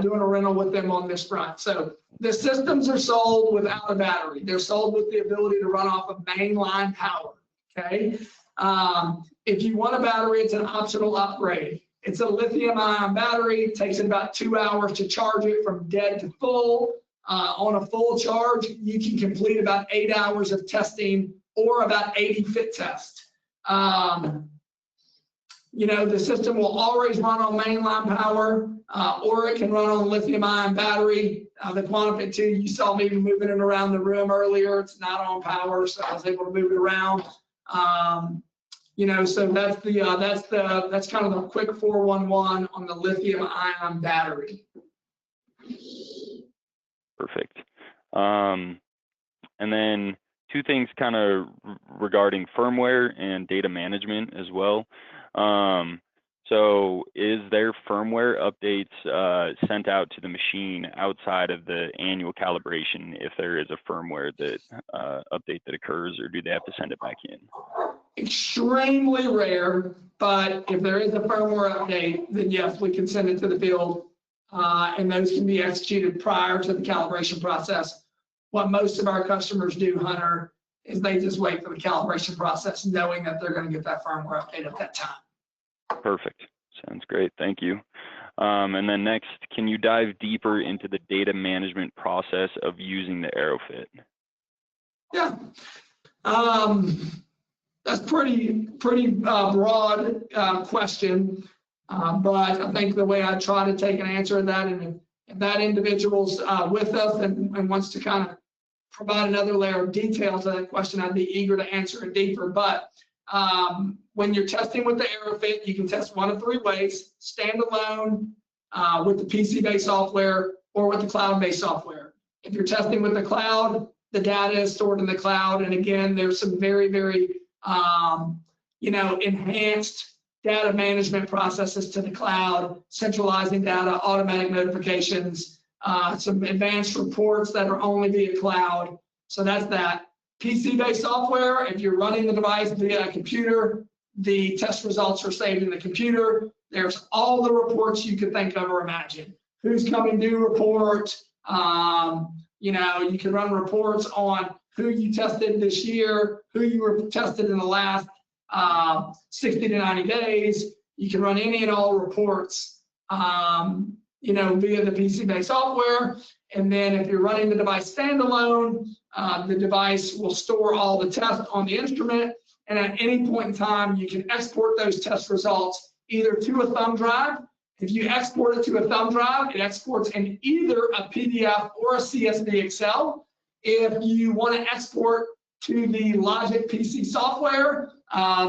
doing a rental with them on this front. So the systems are sold without a battery. They're sold with the ability to run off of mainline power, okay? If you want a battery, it's an optional upgrade. It's a lithium-ion battery. It takes about 2 hours to charge it from dead to full. On a full charge, you can complete about 8 hours of testing or about 80 fit tests. The system will always run on mainline power, or it can run on lithium-ion battery. The QuantiFit2, you saw me moving it around the room earlier. It's not on power, so I was able to move it around. So that's kind of the quick 411 on the lithium-ion battery. Perfect. And then two things kind of regarding firmware and data management as well. So is there firmware updates sent out to the machine outside of the annual calibration if there is a firmware that update that occurs, or do they have to send it back in? Extremely rare, but if there is a firmware update, then yes, we can send it to the field, and those can be executed prior to the calibration process. What most of our customers do, Hunter, is they just wait for the calibration process, knowing that they're going to get that firmware update at that time. Perfect. Sounds great. Thank you. And then next, can you dive deeper into the data management process of using the AeroFit? Yeah. That's pretty broad question, but I think the way I try to take an answer to that, and if that individual's with us and wants to kind of provide another layer of detail to that question, I'd be eager to answer it deeper. But when you're testing with the AeroFit, you can test one of three ways: standalone, with the PC-based software, or with the cloud-based software. If you're testing with the cloud, the data is stored in the cloud, and again, there's some very enhanced data management processes to the cloud, centralizing data, automatic notifications, some advanced reports that are only via cloud. So that's that. PC-based software, if you're running the device via a computer, the test results are saved in the computer. There's all the reports you could think of or imagine. Who's coming due report. You can run reports on who you tested this year, who you were tested in the last 60 to 90 days. You can run any and all reports, via the PC-based software. And then if you're running the device standalone, the device will store all the tests on the instrument. And at any point in time, you can export those test results either to a thumb drive. If you export it to a thumb drive, it exports in either a PDF or a CSV Excel. If you want to export to the Logic PC software,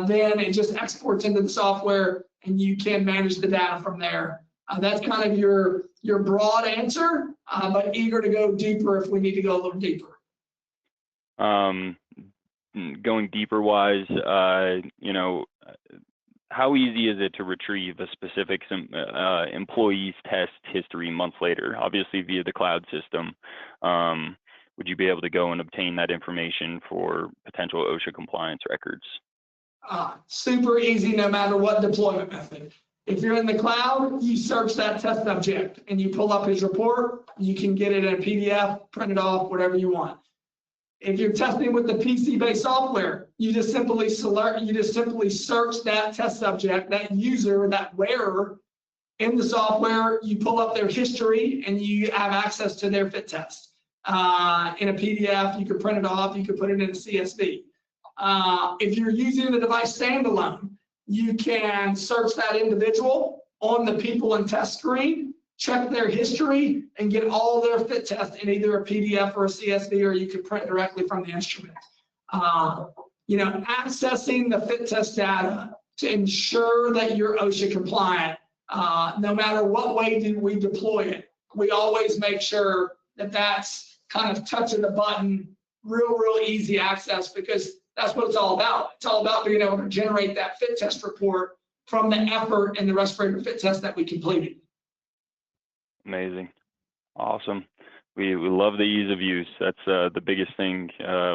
then it just exports into the software and you can manage the data from there. That's kind of your broad answer, but eager to go deeper if we need to go a little deeper. Going deeper wise, how easy is it to retrieve a specific employee's test history months later? Obviously via the cloud system. Would you be able to go and obtain that information for potential OSHA compliance records? Super easy, no matter what deployment method. If you're in the cloud, you search that test subject and you pull up his report. You can get it in a PDF, print it off, whatever you want. If you're testing with the PC-based software, you just simply search that test subject, that user, that wearer in the software. You pull up their history and you have access to their fit test. In a PDF, you could print it off, you could put it in a CSV. If you're using the device standalone, you can search that individual on the people and test screen, check their history, and get all their fit tests in either a PDF or a CSV, or you can print directly from the instrument. Accessing the fit test data to ensure that you're OSHA compliant, no matter what way do we deploy it, we always make sure that that's kind of touching the button, real easy access, because that's what it's all about. It's all about being able to generate that fit test report from the effort and the respirator fit test that we completed. Amazing. Awesome. We love the ease of use. That's the biggest thing,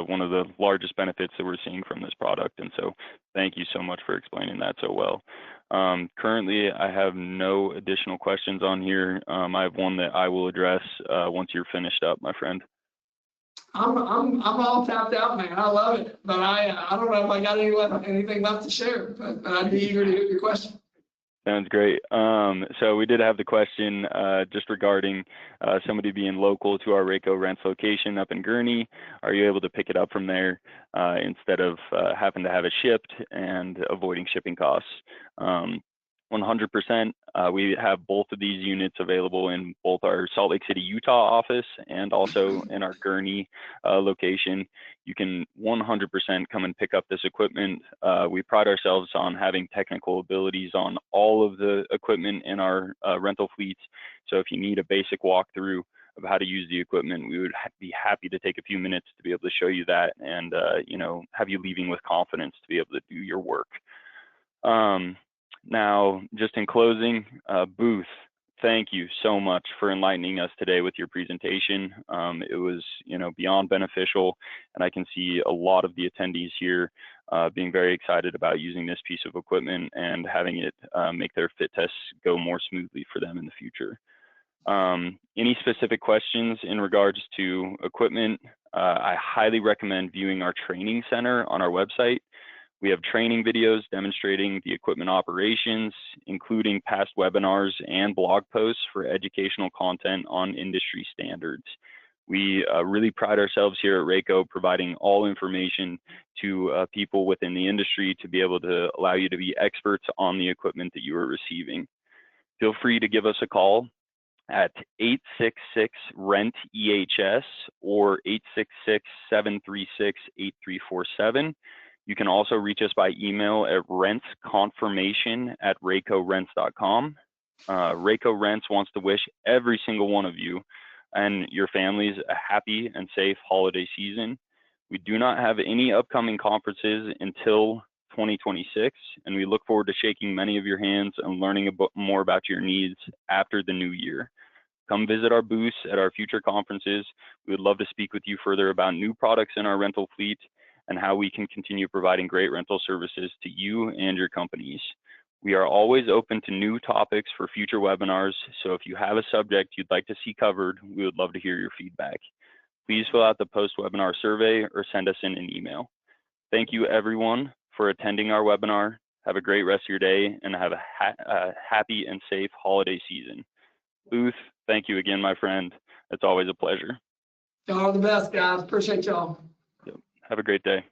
one of the largest benefits that we're seeing from this product. And so thank you so much for explaining that so well. Currently, I have no additional questions on here. I have one that I will address once you're finished up, my friend. I'm all tapped out, man. I love it, but I don't know if I got anything left to share, but I'd be eager to hear your question. Sounds great. So we did have the question just regarding somebody being local to our Rayco Rents location up in Gurnee. Are you able to pick it up from there instead of having to have it shipped and avoiding shipping costs? 100%. We have both of these units available in both our Salt Lake City, Utah office and also in our Gurnee location. You can 100% come and pick up this equipment. We pride ourselves on having technical abilities on all of the equipment in our rental fleets. So if you need a basic walkthrough of how to use the equipment, we would be happy to take a few minutes to be able to show you that and you know, have you leaving with confidence to be able to do your work. Now, just in closing, Booth, thank you so much for enlightening us today with your presentation. It was, you know, beyond beneficial, and I can see a lot of the attendees here being very excited about using this piece of equipment and having it make their fit tests go more smoothly for them in the future. Any specific questions in regards to equipment, I highly recommend viewing our training center on our website. We have training videos demonstrating the equipment operations, including past webinars and blog posts for educational content on industry standards. We really pride ourselves here at Rayco providing all information to people within the industry to be able to allow you to be experts on the equipment that you are receiving. Feel free to give us a call at 866-RENT-EHS or 866-736-8347. You can also reach us by email at rentsconfirmation@raycorents.com. Rayco Rents wants to wish every single one of you and your families a happy and safe holiday season. We do not have any upcoming conferences until 2026, and we look forward to shaking many of your hands and learning more about your needs after the new year. Come visit our booths at our future conferences. We would love to speak with you further about new products in our rental fleet and how we can continue providing great rental services to you and your companies. We are always open to new topics for future webinars, so if you have a subject you'd like to see covered, we would love to hear your feedback. Please fill out the post-webinar survey or send us in an email. Thank you everyone for attending our webinar. Have a great rest of your day and have a happy and safe holiday season. Booth, thank you again, my friend. It's always a pleasure. Y'all are the best, guys. Appreciate y'all. Have a great day.